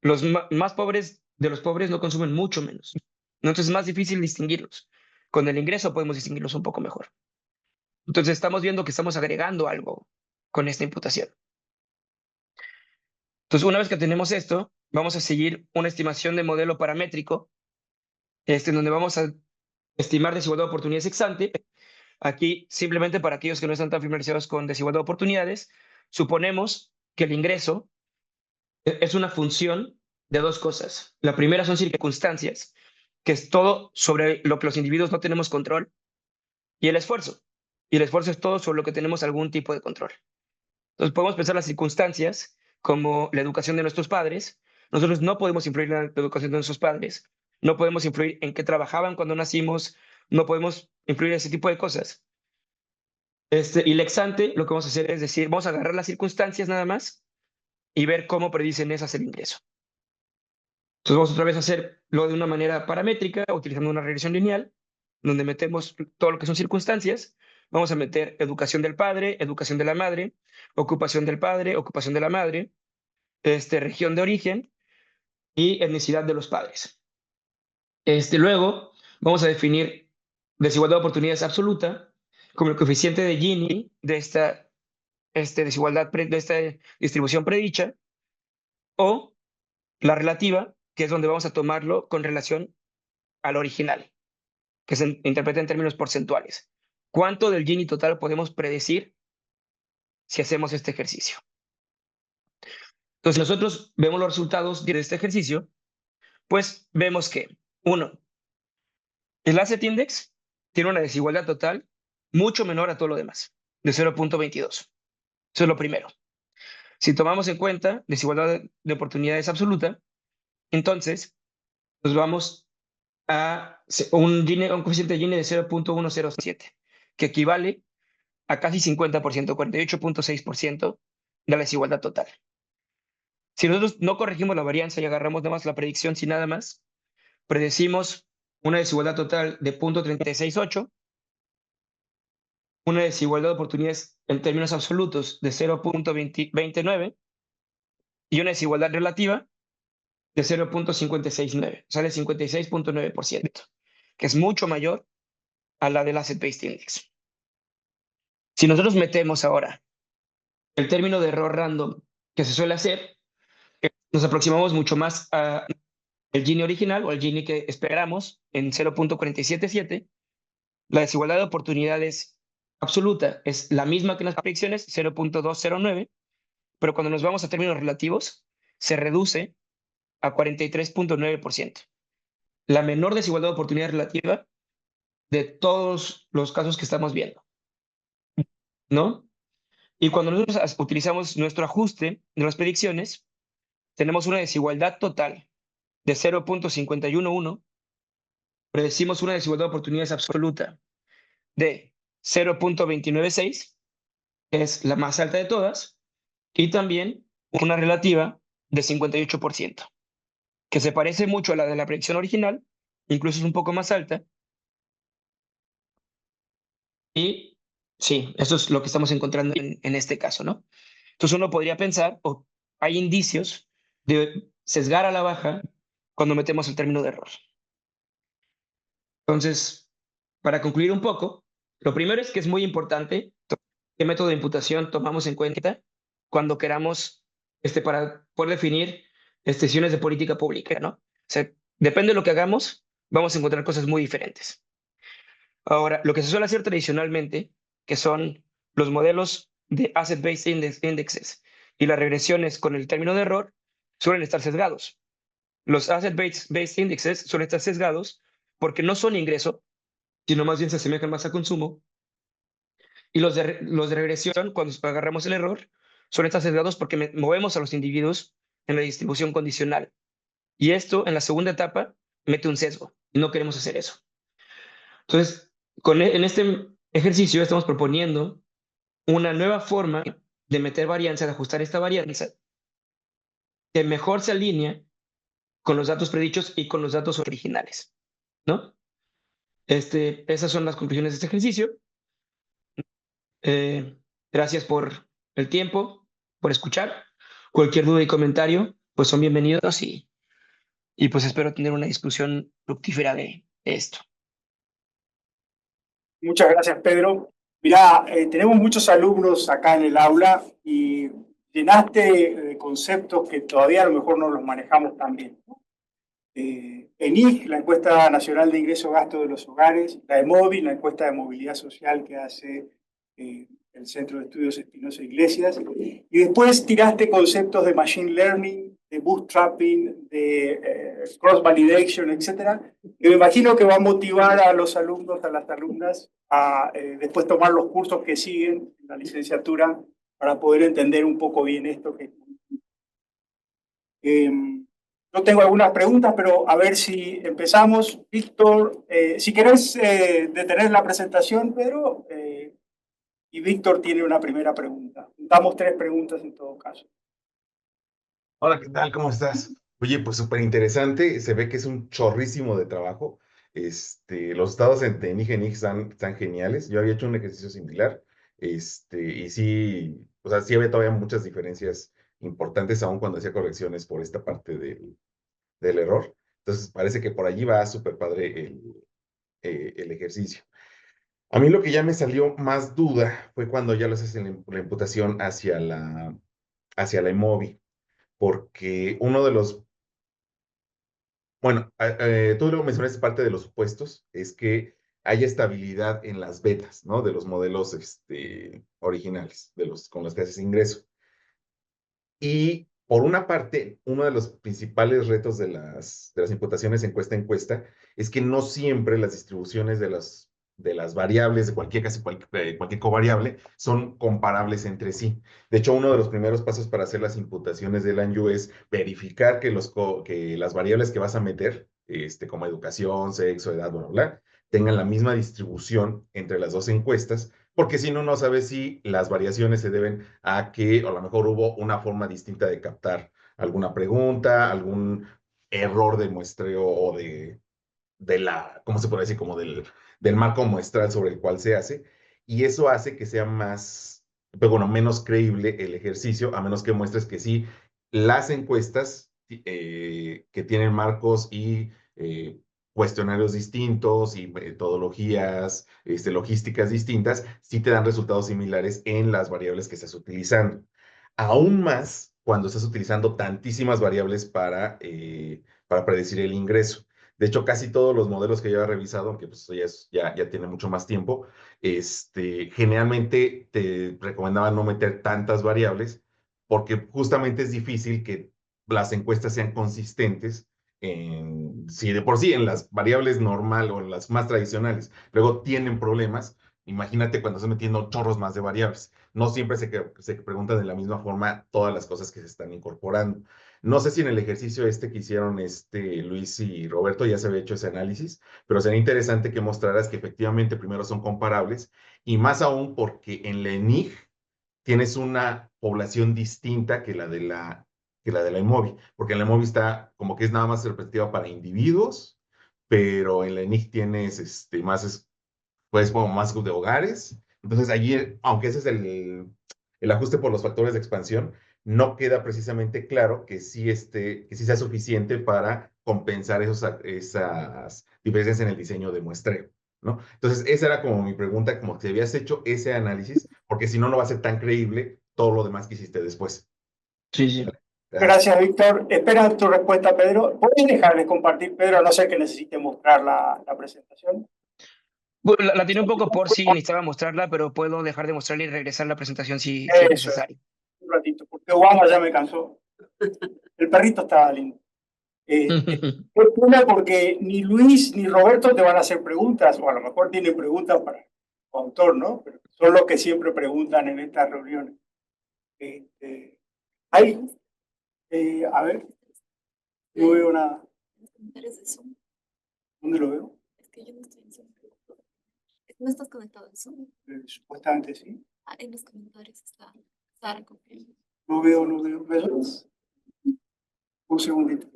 Los más pobres de los pobres no consumen mucho menos. ¿No? Entonces es más difícil distinguirlos. Con el ingreso podemos distinguirlos un poco mejor. Entonces estamos viendo que estamos agregando algo con esta imputación. Entonces, una vez que tenemos esto, vamos a seguir una estimación de modelo paramétrico, en donde vamos a estimar desigualdad de oportunidades ex ante. Aquí, simplemente para aquellos que no están tan familiarizados con desigualdad de oportunidades, suponemos que el ingreso es una función de dos cosas. La primera son circunstancias, que es todo sobre lo que los individuos no tenemos control, y el esfuerzo. Y el esfuerzo es todo sobre lo que tenemos algún tipo de control. Entonces podemos pensar las circunstancias como la educación de nuestros padres. Nosotros no podemos influir en la educación de nuestros padres, no podemos influir en qué trabajaban cuando nacimos, no podemos influir en ese tipo de cosas. Y el ex ante, lo que vamos a hacer es decir, vamos a agarrar las circunstancias nada más y ver cómo predicen esas el ingreso. Entonces vamos otra vez a hacerlo de una manera paramétrica, utilizando una regresión lineal, donde metemos todo lo que son circunstancias. Vamos a meter educación del padre, educación de la madre, ocupación del padre, ocupación de la madre, región de origen y etnicidad de los padres. Luego vamos a definir desigualdad de oportunidades absoluta como el coeficiente de Gini de esta desigualdad, de esta distribución predicha, o la relativa, que es donde vamos a tomarlo con relación al original, que se interpreta en términos porcentuales. ¿Cuánto del Gini total podemos predecir si hacemos este ejercicio? Entonces, si nosotros vemos los resultados de este ejercicio, pues vemos que, uno, el asset index tiene una desigualdad total mucho menor a todo lo demás, de 0.22. Eso es lo primero. Si tomamos en cuenta desigualdad de oportunidades absoluta, entonces nos vamos a un coeficiente de Gini de 0.107, que equivale a casi 50%, 48.6% de la desigualdad total. Si nosotros no corregimos la varianza y agarramos nada más la predicción sin nada más, predecimos una desigualdad total de 0.368, una desigualdad de oportunidades en términos absolutos de 0.29 y una desigualdad relativa de 0.569, o sea, de 56.9%, que es mucho mayor a la del Asset Based Index. Si nosotros metemos ahora el término de error random que se suele hacer, nos aproximamos mucho más al Gini original o al Gini que esperamos en 0.477. La desigualdad de oportunidades absoluta es la misma que en las predicciones, 0.209, pero cuando nos vamos a términos relativos, se reduce a 43.9%. La menor desigualdad de oportunidad relativa de todos los casos que estamos viendo, ¿no? Y cuando nosotros utilizamos nuestro ajuste de las predicciones, tenemos una desigualdad total de 0.511, predecimos una desigualdad de oportunidades absoluta de 0.296, que es la más alta de todas, y también una relativa de 58%, que se parece mucho a la de la predicción original, incluso es un poco más alta. Y sí, eso es lo que estamos encontrando en este caso, ¿no? Entonces uno podría pensar, o hay indicios de sesgar a la baja cuando metemos el término de error. Entonces, para concluir un poco, lo primero es que es muy importante qué método de imputación tomamos en cuenta cuando queramos, para poder definir decisiones de política pública, ¿no? O sea, depende de lo que hagamos, vamos a encontrar cosas muy diferentes. Ahora, lo que se suele hacer tradicionalmente, que son los modelos de Asset-Based Indexes y las regresiones con el término de error, suelen estar sesgados. Los Asset-Based Indexes suelen estar sesgados porque no son ingreso, sino más bien se asemejan más a consumo. Y los de regresión, cuando agarramos el error, suelen estar sesgados porque movemos a los individuos en la distribución condicional. Y esto, en la segunda etapa, mete un sesgo. Y no queremos hacer eso. Entonces, en este ejercicio estamos proponiendo una nueva forma de meter varianza, de ajustar esta varianza, que mejor se alinea con los datos predichos y con los datos originales, ¿no? Esas son las conclusiones de este ejercicio. Gracias por el tiempo, por escuchar. Cualquier duda y comentario, pues son bienvenidos y pues espero tener una discusión fructífera de esto. Muchas gracias, Pedro. Mirá, tenemos muchos alumnos acá en el aula y llenaste de conceptos que todavía a lo mejor no los manejamos tan bien, ¿no? ENIC, la encuesta nacional de ingreso-gasto de los hogares, la EMOVI, la encuesta de movilidad social que hace el Centro de Estudios Espinosa Iglesias, y después tiraste conceptos de machine learning, de bootstrapping, de cross-validation, etcétera, que me imagino que va a motivar a los alumnos, a las alumnas, a después tomar los cursos que siguen en la licenciatura para poder entender un poco bien esto que eh, yo tengo algunas preguntas, pero a ver si empezamos. Víctor, si querés detener la presentación, Pedro, y Víctor tiene una primera pregunta. Damos tres preguntas en todo caso. Hola, ¿qué tal? ¿Cómo estás? Oye, pues súper interesante. Se ve que es un chorrísimo de trabajo. Los estados de Nigen están geniales. Yo había hecho un ejercicio similar. Y sí, o sea, sí había todavía muchas diferencias importantes, aún cuando hacía correcciones por esta parte del error. Entonces, parece que por allí va súper padre el ejercicio. A mí lo que ya me salió más duda fue cuando ya lo haces en la imputación hacia la EMOVI, porque uno de los bueno, tú lo mencionaste, parte de los supuestos es que haya estabilidad en las betas, ¿no? De los modelos originales, con los que haces ingreso. Y por una parte, uno de los principales retos de las imputaciones encuesta a encuesta es que no siempre las distribuciones de las variables, de cualquier covariable, son comparables entre sí. De hecho, uno de los primeros pasos para hacer las imputaciones del ANU es verificar que las variables que vas a meter, como educación, sexo, edad, bla, bla, bla, tengan la misma distribución entre las dos encuestas, porque si no, no sabes si las variaciones se deben a que a lo mejor hubo una forma distinta de captar alguna pregunta, algún error de muestreo o ¿cómo se puede decir? Como del marco muestral sobre el cual se hace. Y eso hace que sea pero bueno, menos creíble el ejercicio, a menos que muestres que sí, las encuestas que tienen marcos y cuestionarios distintos y metodologías, logísticas distintas, sí te dan resultados similares en las variables que estás utilizando. Aún más cuando estás utilizando tantísimas variables para predecir el ingreso. De hecho, casi todos los modelos que yo he revisado, aunque pues ya tiene mucho más tiempo, generalmente te recomendaban no meter tantas variables porque justamente es difícil que las encuestas sean consistentes si de por sí en las variables normal o en las más tradicionales, luego tienen problemas. Imagínate cuando estás metiendo chorros más de variables. No siempre se preguntan de la misma forma todas las cosas que se están incorporando. No sé si en el ejercicio que hicieron Luis y Roberto ya se había hecho ese análisis, pero sería interesante que mostraras que efectivamente primero son comparables y más aún porque en la ENIG tienes una población distinta que la de la EMOVI, porque en la EMOVI está como que es nada más representativa para individuos, pero en la ENIG tienes pues como más de hogares. Entonces allí, aunque ese es el ajuste por los factores de expansión, no queda precisamente claro que sí sea suficiente para compensar esas diferencias en el diseño de muestreo, ¿no? Entonces, esa era como mi pregunta, como que habías hecho ese análisis, porque si no, no va a ser tan creíble todo lo demás que hiciste después. Sí, sí. Gracias. Gracias, Víctor. Espera tu respuesta, Pedro. ¿Puedes dejar de compartir, Pedro, a no ser que necesite mostrar la presentación? Bueno, la tiene un poco por si necesitaba mostrarla, pero puedo dejar de mostrarla y regresar a la presentación si es Eso es, necesario. un ratito, porque Obama ya me cansó. El perrito estaba lindo. Una, porque ni Luis ni Roberto te van a hacer preguntas, o a lo mejor tienen preguntas para el autor, ¿no? Pero son los que siempre preguntan en estas reuniones. Este, hay, a ver, no veo nada. ¿Dónde lo veo? Es que yo no estoy en Zoom. ¿No estás conectado en Zoom? Supuestamente sí. En los comentarios está Sara confiando. No veo, no veo. Un segundito.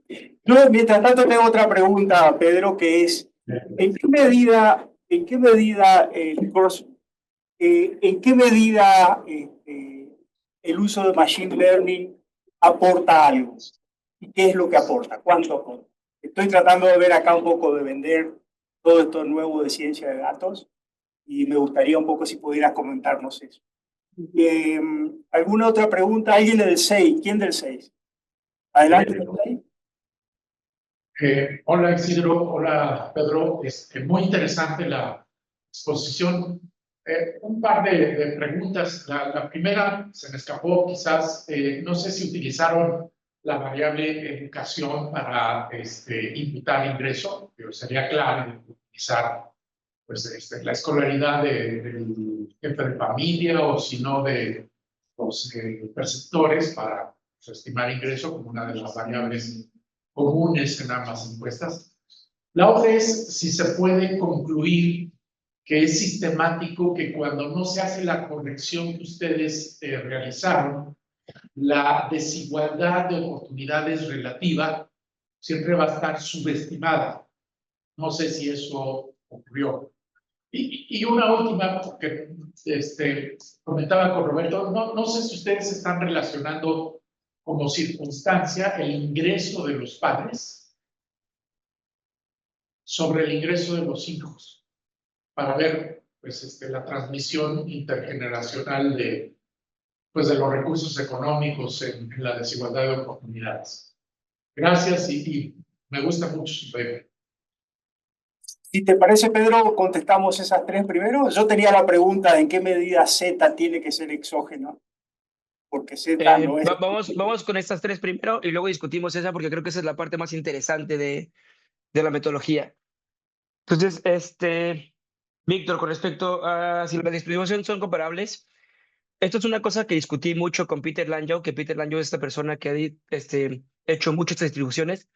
Yo, mientras tanto, tengo otra pregunta, Pedro, que es, ¿en qué medida el uso de Machine Learning aporta algo? ¿Y qué es lo que aporta? ¿Cuánto aporta? Estoy tratando de ver acá un poco de vender todo esto nuevo de ciencia de datos y me gustaría un poco si pudieras comentarnos eso. ¿Alguna otra pregunta? ¿Alguien del 6? ¿Quién del 6? Adelante, del 6. Hola Isidro, hola Pedro, muy interesante la exposición. Un par de preguntas. La primera se me escapó quizás, no sé si utilizaron la variable educación para imputar ingreso, pero sería clave utilizar pues, la escolaridad del jefe de familia o si no de los perceptores para pues, estimar ingreso como una de las variables comunes en ambas encuestas. La otra es si se puede concluir que es sistemático que cuando no se hace la corrección que ustedes realizaron, la desigualdad de oportunidades relativa siempre va a estar subestimada. No sé si eso ocurrió. Y una última, porque comentaba con Roberto, no sé si ustedes están relacionando como circunstancia el ingreso de los padres sobre el ingreso de los hijos, para ver pues, la transmisión intergeneracional de los recursos económicos en la desigualdad de oportunidades. Gracias y me gusta mucho su tema. Si te parece, Pedro, contestamos esas tres primero. Yo tenía la pregunta de en qué medida Z tiene que ser exógeno, porque Z no es... Vamos con estas tres primero y luego discutimos esa porque creo que esa es la parte más interesante de la metodología. Entonces, Víctor, con respecto a si las distribuciones son comparables, esto es una cosa que discutí mucho con Peter Langeau, que Peter Langeau es esta persona que ha hecho muchas distribuciones,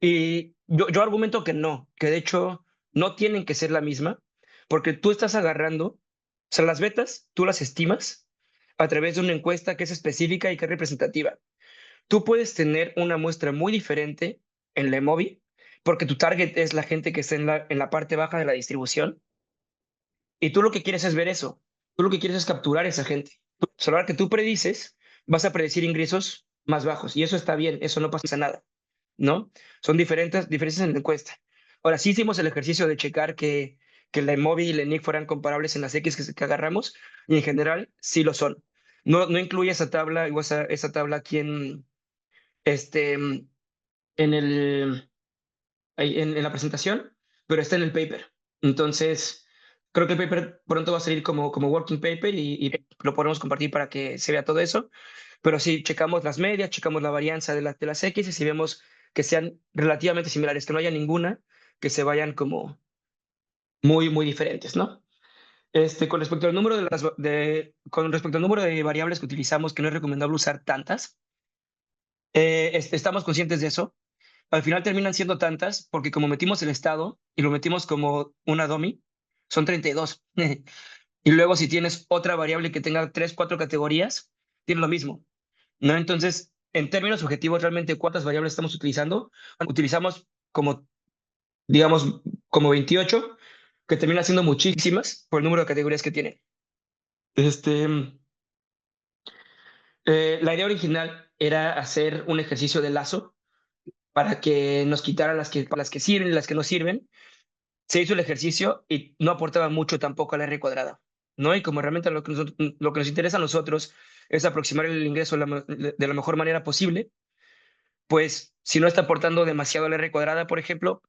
y yo argumento que no, que de hecho no tienen que ser la misma, porque tú estás agarrando, o sea, las betas, tú las estimas a través de una encuesta que es específica y que es representativa. Tú puedes tener una muestra muy diferente en la EMOVI, porque tu target es la gente que está en la parte baja de la distribución, y tú lo que quieres es ver eso. Tú lo que quieres es capturar a esa gente. A la hora que tú predices, vas a predecir ingresos más bajos. Y eso está bien, eso no pasa nada, ¿no? Son diferencias en la encuesta. Ahora, sí hicimos el ejercicio de checar que la EMOVI y la ENIC fueran comparables en las X que agarramos, y en general sí lo son. No incluye esa tabla, o esa tabla aquí en la presentación, pero está en el paper. Entonces, creo que el paper pronto va a salir como working paper y lo podemos compartir para que se vea todo eso. Pero sí, checamos las medias, checamos la varianza de las X y si vemos que sean relativamente similares, que no haya ninguna que se vayan como muy, muy diferentes, ¿no? Con respecto al número con respecto al número de variables que utilizamos, que no es recomendable usar tantas, estamos conscientes de eso. Al final terminan siendo tantas porque como metimos el estado y lo metimos como una dummy, son 32. Y luego si tienes otra variable que tenga 3, 4 categorías, tiene lo mismo, ¿no? Entonces, en términos objetivos, realmente, ¿cuántas variables estamos utilizando? Utilizamos como, digamos, como 28, que termina siendo muchísimas por el número de categorías que tiene. La idea original era hacer un ejercicio de lazo para que nos quitaran las que sirven y las que no sirven. Se hizo el ejercicio y no aportaba mucho tampoco a la R cuadrada, ¿no? Y como realmente lo que nos interesa a nosotros es aproximar el ingreso de la mejor manera posible, pues si no está aportando demasiado a la R cuadrada, por ejemplo,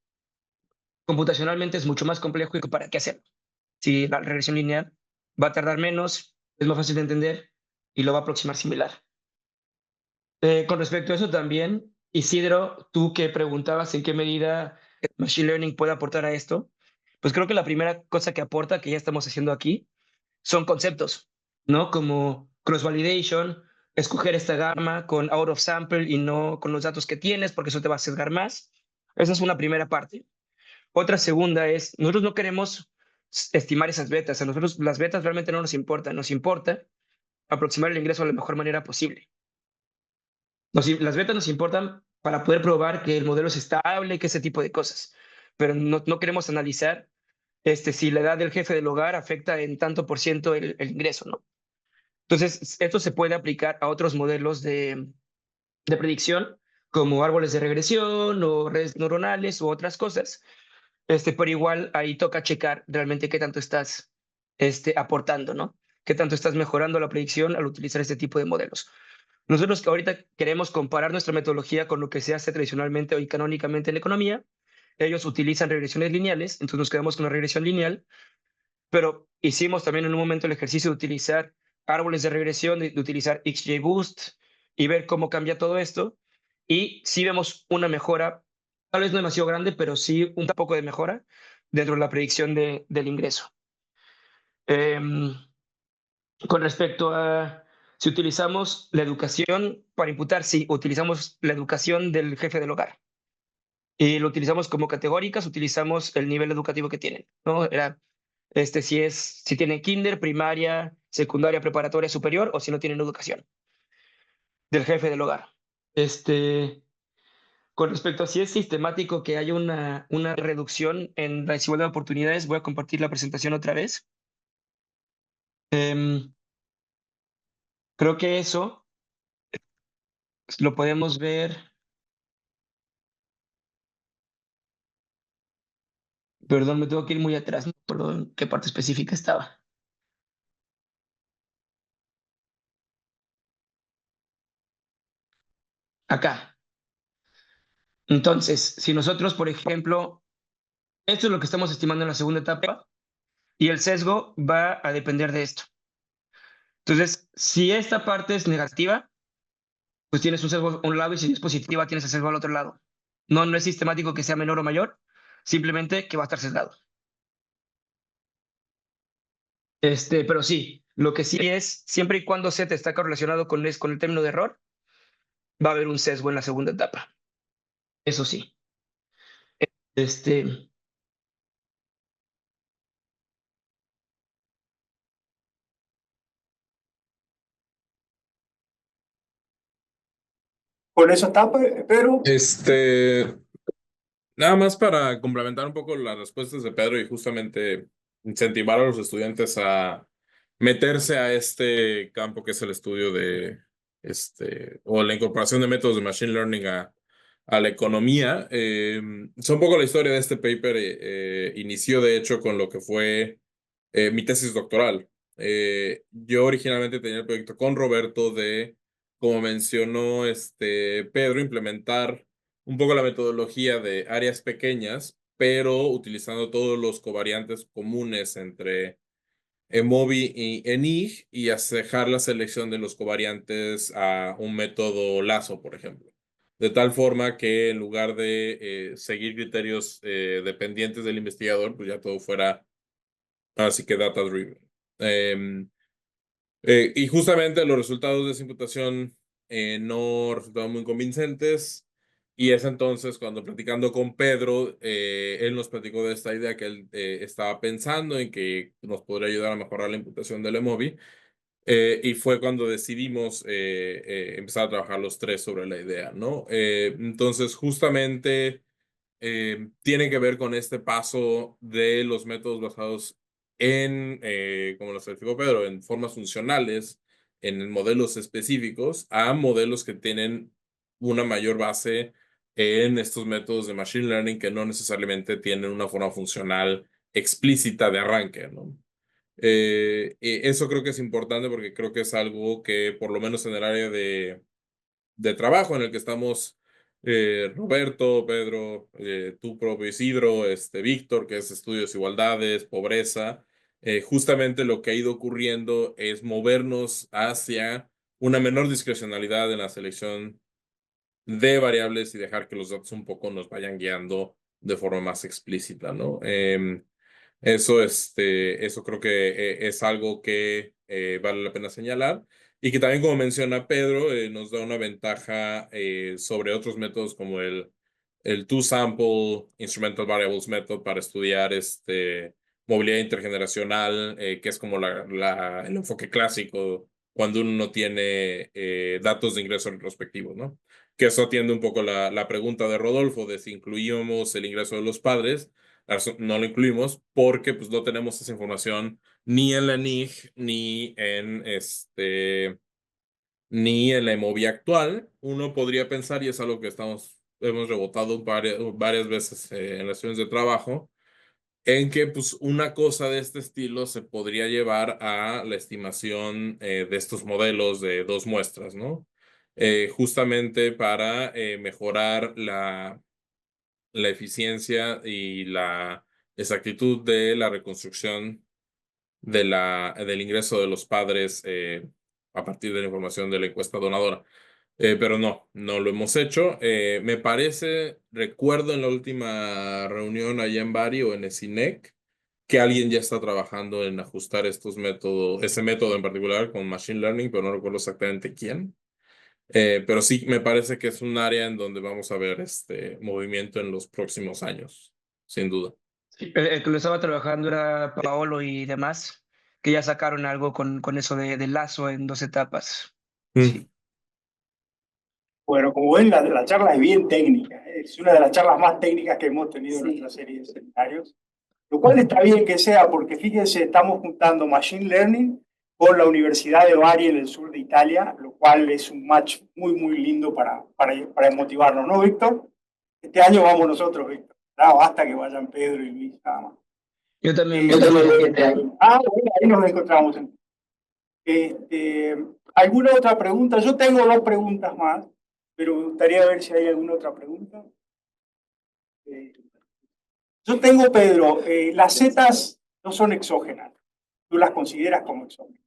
computacionalmente es mucho más complejo y para qué hacerlo. Si la regresión lineal va a tardar menos, es más fácil de entender y lo va a aproximar similar. Con respecto a eso también, Isidro, tú que preguntabas en qué medida el Machine Learning puede aportar a esto, pues creo que la primera cosa que aporta, que ya estamos haciendo aquí, son conceptos, ¿no? Como cross-validation, escoger esta gama con out of sample y no con los datos que tienes, porque eso te va a sesgar más. Esa es una primera parte. Otra segunda es, nosotros no queremos estimar esas betas. A nosotros las betas realmente no nos importan. Nos importa aproximar el ingreso de la mejor manera posible. Las betas nos importan para poder probar que el modelo es estable, que ese tipo de cosas. Pero no queremos analizar si la edad del jefe del hogar afecta en tanto por ciento el ingreso, ¿no? Entonces, esto se puede aplicar a otros modelos de predicción, como árboles de regresión o redes neuronales u otras cosas. Pero igual ahí toca checar realmente qué tanto estás aportando, ¿no? ¿Qué tanto estás mejorando la predicción al utilizar este tipo de modelos? Nosotros que ahorita queremos comparar nuestra metodología con lo que se hace tradicionalmente o canónicamente en economía, ellos utilizan regresiones lineales, entonces nos quedamos con una regresión lineal, pero hicimos también en un momento el ejercicio de utilizar árboles de regresión, de utilizar XGBoost y ver cómo cambia todo esto. Y sí vemos una mejora, tal vez no demasiado grande, pero sí un poco de mejora dentro de la predicción del ingreso. Con respecto a si utilizamos la educación para imputar, sí, utilizamos la educación del jefe del hogar. Y lo utilizamos como categóricas, utilizamos el nivel educativo que tienen, ¿no? Era, si tienen kinder, primaria, secundaria, preparatoria, superior, o si no tienen educación, del jefe del hogar. Con respecto a si es sistemático que haya una reducción en la desigualdad de oportunidades, voy a compartir la presentación otra vez. Creo que eso lo podemos ver. Perdón, me tengo que ir muy atrás, no recuerdo en qué parte específica estaba. Acá. Entonces, si nosotros, por ejemplo, esto es lo que estamos estimando en la segunda etapa y el sesgo va a depender de esto. Entonces, si esta parte es negativa, pues tienes un sesgo a un lado y si es positiva, tienes el sesgo al otro lado. No es sistemático que sea menor o mayor, simplemente que va a estar sesgado. Pero sí, lo que sí es, siempre y cuando Z está correlacionado con el término de error, va a haber un sesgo en la segunda etapa. Eso sí. Este, Con eso está, Pedro. Nada más para complementar un poco las respuestas de Pedro y justamente incentivar a los estudiantes a meterse a este campo que es el estudio de, o la incorporación de métodos de Machine Learning a la economía. Es un poco la historia de este paper. Inició de hecho con lo que fue mi tesis doctoral. Yo originalmente tenía el proyecto con Roberto de, como mencionó Pedro, implementar un poco la metodología de áreas pequeñas, pero utilizando todos los covariantes comunes entre EMOVI y ENIG y dejar la selección de los covariantes a un método Lazo, por ejemplo. De tal forma que en lugar de seguir criterios dependientes del investigador, pues ya todo fuera así que data driven. Y justamente los resultados de esa imputación no resultaron muy convincentes. Y es entonces cuando platicando con Pedro, él nos platicó de esta idea que él estaba pensando en que nos podría ayudar a mejorar la imputación del EMOVI. Y fue cuando decidimos empezar a trabajar los tres sobre la idea, ¿no? Entonces, justamente tiene que ver con este paso de los métodos basados en, como lo certificó Pedro, en formas funcionales, en modelos específicos, a modelos que tienen una mayor base en estos métodos de Machine Learning que no necesariamente tienen una forma funcional explícita de arranque, ¿no? Eso creo que es importante porque creo que es algo que, por lo menos en el área de trabajo en el que estamos Roberto, Pedro, tú propio Isidro, Víctor, que es estudios, igualdades, pobreza. Justamente lo que ha ido ocurriendo es movernos hacia una menor discrecionalidad en la selección de variables y dejar que los datos un poco nos vayan guiando de forma más explícita, ¿no? Eso creo que es algo que vale la pena señalar y que también, como menciona Pedro, nos da una ventaja sobre otros métodos como el Two-Sample Instrumental Variables Method para estudiar movilidad intergeneracional, que es como el enfoque clásico cuando uno no tiene datos de ingreso retrospectivos, ¿no? Que eso atiende un poco la pregunta de Rodolfo de si incluíamos el ingreso de los padres. No lo incluimos porque pues no tenemos esa información ni en la NIG ni en la EMOVI actual. Uno podría pensar, y es algo que hemos rebotado varias veces en las sesiones de trabajo, en que pues una cosa de este estilo se podría llevar a la estimación de estos modelos de dos muestras, ¿no? Justamente para mejorar la eficiencia y la exactitud de la reconstrucción del ingreso de los padres a partir de la información de la encuesta donadora. Pero no lo hemos hecho. Me parece, recuerdo en la última reunión allá en Bari o en ESINEC, que alguien ya está trabajando en ajustar estos métodos, ese método en particular con Machine Learning, pero no recuerdo exactamente quién. Pero sí, me parece que es un área en donde vamos a ver este movimiento en los próximos años, sin duda. Sí, el que lo estaba trabajando era Paolo y demás, que ya sacaron algo con eso de lazo en 2 etapas. Sí. Bueno, como ven, la charla es bien técnica. Es una de las charlas más técnicas que hemos tenido en nuestra serie de seminarios. Lo cual está bien que sea, porque fíjense, estamos juntando Machine Learning con la Universidad de Bari en el sur de Italia, lo cual es un match muy lindo para motivarnos, ¿no, Víctor? Este año vamos nosotros, Víctor. No, basta que vayan Pedro y Luis, nada más. Yo también voy este año. Bueno, ahí nos encontramos. ¿Alguna otra pregunta? Yo tengo 2 preguntas más, pero me gustaría ver si hay alguna otra pregunta. Yo tengo, Pedro, las setas no son exógenas. Tú las consideras como exógenas.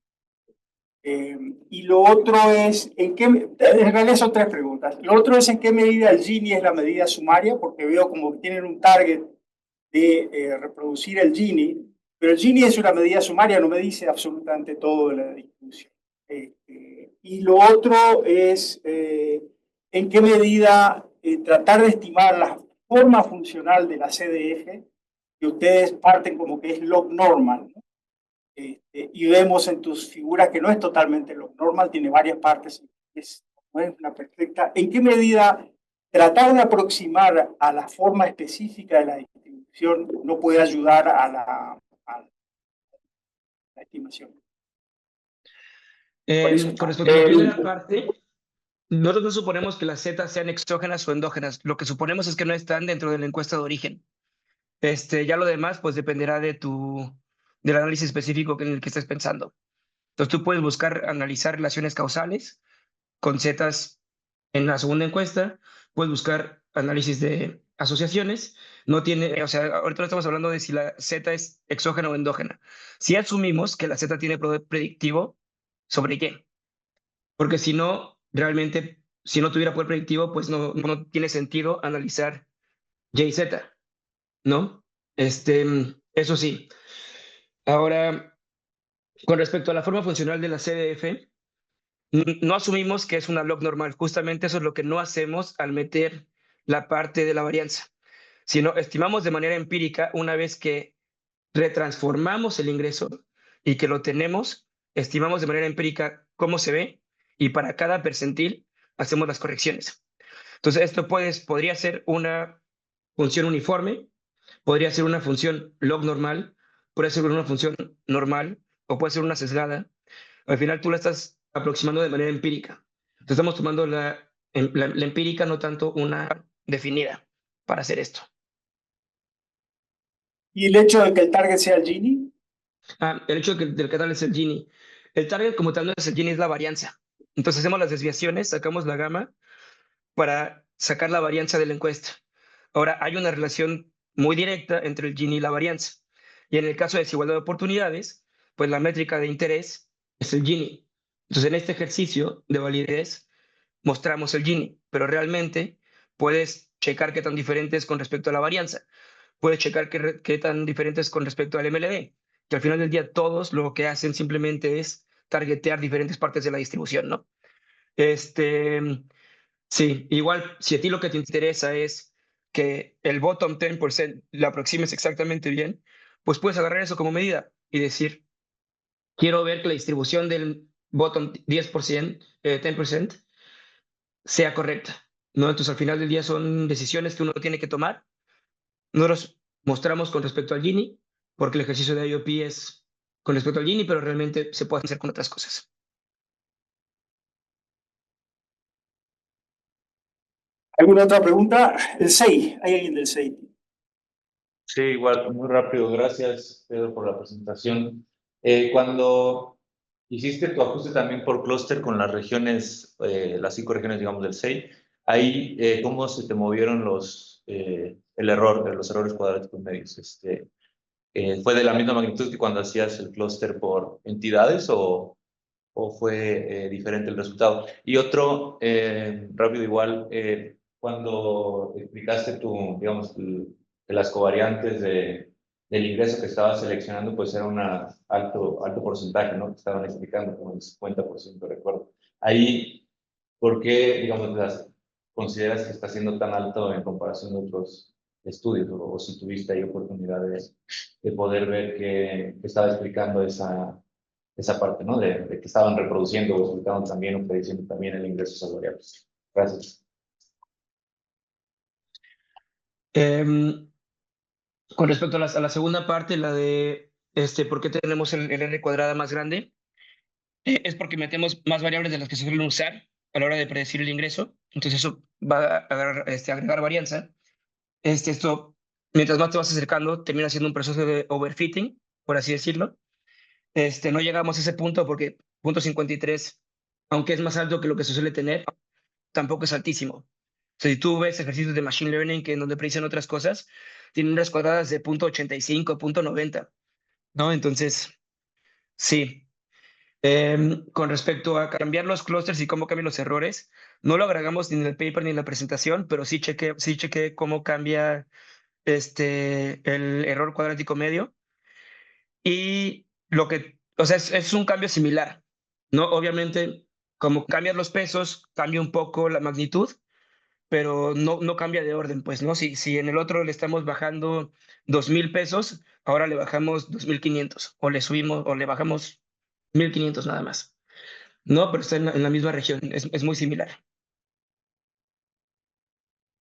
Y lo otro es, en realidad son 3 preguntas. Lo otro es en qué medida el Gini es la medida sumaria, porque veo como que tienen un target de reproducir el Gini, pero el Gini es una medida sumaria, no me dice absolutamente todo de la distribución. Y lo otro es en qué medida tratar de estimar la forma funcional de la CDF, que ustedes parten como que es log normal, ¿no? Y vemos en tus figuras que no es totalmente log normal, tiene varias partes, no es una perfecta. ¿En qué medida tratar de aproximar a la forma específica de la distribución no puede ayudar a la estimación? Con respecto a la primera parte, nosotros no suponemos que las zetas sean exógenas o endógenas. Lo que suponemos es que no están dentro de la encuesta de origen. Ya lo demás, pues dependerá del análisis específico en el que estés pensando. Entonces tú puedes buscar analizar relaciones causales con zetas en la segunda encuesta, puedes buscar análisis de asociaciones. No tiene, o sea, ahorita no estamos hablando de si la zeta es exógena o endógena. Si asumimos que la zeta tiene poder predictivo, ¿sobre qué? Porque si no, realmente, si no tuviera poder predictivo, pues no tiene sentido analizar Y y Z, ¿no? Eso sí. Ahora, con respecto a la forma funcional de la CDF, no asumimos que es una log normal. Justamente eso es lo que no hacemos al meter la parte de la varianza, sino estimamos de manera empírica una vez que retransformamos el ingreso y que lo tenemos, estimamos de manera empírica cómo se ve y para cada percentil hacemos las correcciones. Entonces, esto podría ser una función uniforme, podría ser una función log normal, puede ser una función normal o puede ser una sesgada. Al final tú la estás aproximando de manera empírica. Entonces, estamos tomando la empírica, no tanto una definida para hacer esto. ¿Y el hecho de que el target sea el Gini? El hecho del que tal es el Gini. El target como tal no es el Gini, es la varianza. Entonces hacemos las desviaciones, sacamos la gama para sacar la varianza de la encuesta. Ahora, hay una relación muy directa entre el Gini y la varianza. Y en el caso de desigualdad de oportunidades, pues la métrica de interés es el Gini. Entonces, en este ejercicio de validez mostramos el Gini, pero realmente puedes checar qué tan diferente es con respecto a la varianza. Puedes checar qué tan diferente es con respecto al MLD, que al final del día todos lo que hacen simplemente es targetear diferentes partes de la distribución, ¿no? Sí, igual, si a ti lo que te interesa es que el bottom 10% lo aproximes exactamente bien, pues puedes agarrar eso como medida y decir, quiero ver que la distribución del bottom 10%, 10% sea correcta, ¿no? Entonces, al final del día son decisiones que uno tiene que tomar. Nosotros mostramos con respecto al Gini, porque el ejercicio de IOP es con respecto al Gini, pero realmente se puede hacer con otras cosas. ¿Alguna otra pregunta? El 6, ¿hay alguien del 6? Sí, igual, muy rápido. Gracias, Pedro, por la presentación. Cuando hiciste tu ajuste también por clúster con las regiones, las 5 regiones, digamos, del SEI, ahí, ¿cómo se te movieron los errores cuadráticos medios? ¿Fue de la misma magnitud que cuando hacías el clúster por entidades o fue diferente el resultado? Y otro, rápido igual, cuando explicaste digamos, que las covariantes del ingreso que estabas seleccionando, pues era un alto porcentaje, ¿no? Que estaban explicando, como el 50%, recuerdo. Ahí, ¿por qué, digamos, consideras que está siendo tan alto en comparación de otros estudios? O si tuviste ahí oportunidades de poder ver que estaba explicando esa parte, ¿no? De que estaban reproduciendo o explicaban también o prediciendo también el ingreso salarial. Gracias. Con respecto a la segunda parte, la de ¿por qué tenemos el R cuadrada más grande? Es porque metemos más variables de las que se suelen usar a la hora de predecir el ingreso. Entonces eso va a agregar varianza. Esto, mientras más te vas acercando, termina siendo un proceso de overfitting, por así decirlo. No llegamos a ese punto porque punto 53, aunque es más alto que lo que se suele tener, tampoco es altísimo. O sea, si tú ves ejercicios de Machine Learning que en donde predicen otras cosas, tienen unas cuadradas de punto 85, punto 90, ¿no? Entonces, sí. Con respecto a cambiar los clusters y cómo cambian los errores, no lo agregamos ni en el paper ni en la presentación, pero sí chequé cómo cambia el error cuadrático medio. Y o sea, es un cambio similar, ¿no? Obviamente, como cambian los pesos, cambia un poco la magnitud, pero no cambia de orden, pues, ¿no? Si en el otro le estamos bajando 2,000 pesos, ahora le bajamos 2,500, o le subimos, o le bajamos 1,500 nada más. No, pero está en la misma región, es muy similar.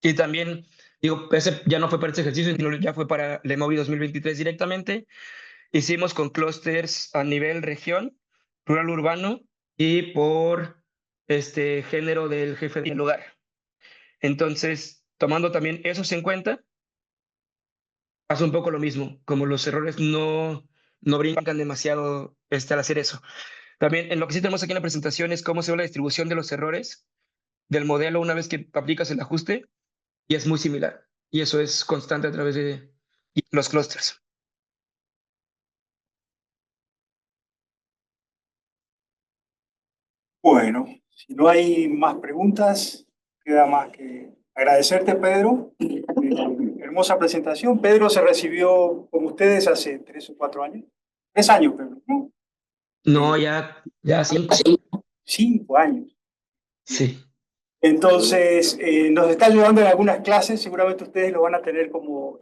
Y también, digo, ese ya no fue para este ejercicio, sino ya fue para Lemovi 2023 directamente. Hicimos con clústeres a nivel región, rural, urbano y por género del jefe del lugar. Entonces, tomando también esos en cuenta, pasa un poco lo mismo, como los errores no brincan demasiado al hacer eso. También en lo que sí tenemos aquí en la presentación es cómo se ve la distribución de los errores del modelo una vez que aplicas el ajuste, y es muy similar. Y eso es constante a través de los clústeres. Bueno, si no hay más preguntas, queda más que agradecerte, Pedro. Hermosa presentación. Pedro se recibió con ustedes hace 3 o 4 años. 3 años, Pedro, ¿no? No, ya 5. 5 años. Sí. Entonces, nos está ayudando en algunas clases. Seguramente ustedes lo van a tener como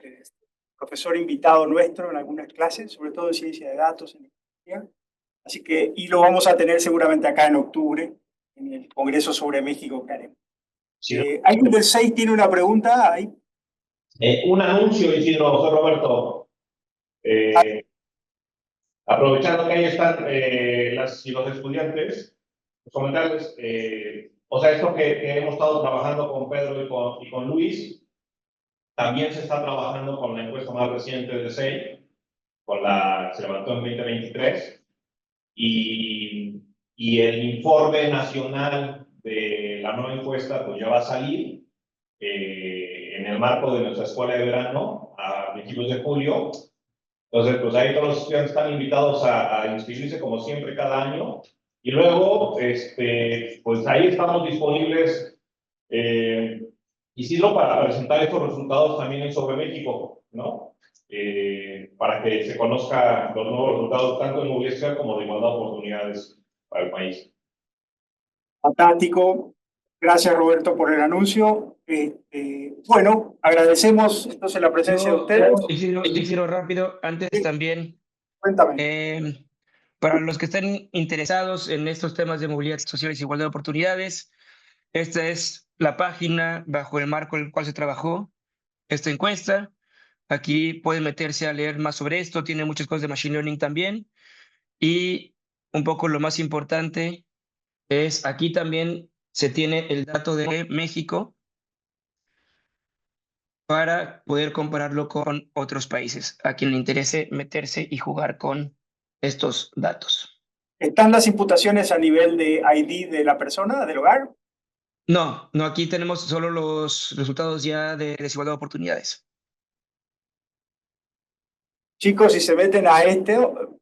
profesor invitado nuestro en algunas clases, sobre todo en ciencia de datos, en economía. Así que, y lo vamos a tener seguramente acá en octubre, en el Congreso sobre México que haremos. Sí. ¿Alguien del 6 tiene una pregunta ahí? Un anuncio, Isidro, José Roberto. Aprovechando que ahí están los estudiantes, pues comentarles, o sea, esto que hemos estado trabajando con Pedro y con Luis, también se está trabajando con la encuesta más reciente de SEI, se levantó en 2023, y el informe nacional de la nueva encuesta pues ya va a salir en el marco de nuestra escuela de verano a principios de julio. Entonces, pues ahí todos los estudiantes están invitados a inscribirse como siempre cada año. Y luego, pues ahí estamos disponibles, Isidro, para presentar estos resultados también en Sobre México, ¿no? Para que se conozcan los nuevos resultados, tanto en movilidad como de igualdad de oportunidades para el país. Fantástico. Gracias, Roberto, por el anuncio. Bueno, agradecemos entonces la presencia de ustedes. Isidro, rápido, antes Sí. también, Cuéntame. para los que estén interesados en estos temas de movilidad social y igualdad de oportunidades, esta es la página bajo el marco en el cual se trabajó esta encuesta. Aquí pueden meterse a leer más sobre esto, tiene muchas cosas de Machine Learning también. Y un poco lo más importante es, aquí también se tiene el dato de México. para poder compararlo con otros países a quien le interese meterse y jugar con estos datos. ¿Están las imputaciones a nivel de ID de la persona, del hogar? No, no, aquí tenemos solo los resultados ya de desigualdad de oportunidades. Chicos, si se meten a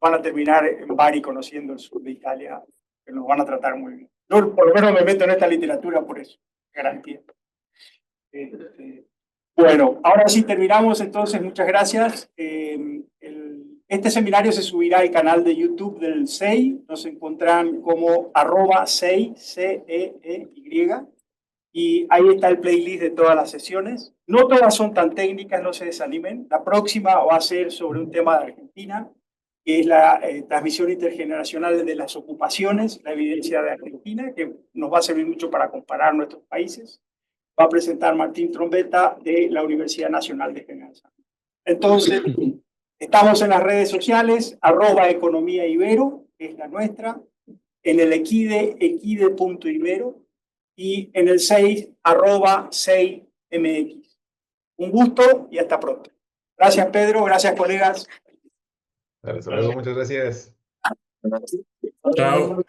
van a terminar en Bari conociendo el sur de Italia, que nos van a tratar muy bien. Yo por lo menos me meto en esta literatura por eso, garantía. Bueno, ahora sí terminamos, entonces muchas gracias. Este seminario se subirá al canal de YouTube del CEI, nos encontrarán como @CEI, CEEY, y ahí está el playlist de todas las sesiones. No todas son tan técnicas, no se desanimen. La próxima va a ser sobre un tema de Argentina, que es la transmisión intergeneracional de las ocupaciones, la evidencia de Argentina, que nos va a servir mucho para comparar nuestros países. Va a presentar Martín Trombetta de la Universidad Nacional de General Santos. Entonces, estamos en las redes sociales, @economía-ibero, que es la nuestra, en el Equide, equide.ibero, y en el 6, @6mx. Un gusto y hasta pronto. Gracias, Pedro. Gracias, colegas. Hasta luego, muchas gracias. Chao.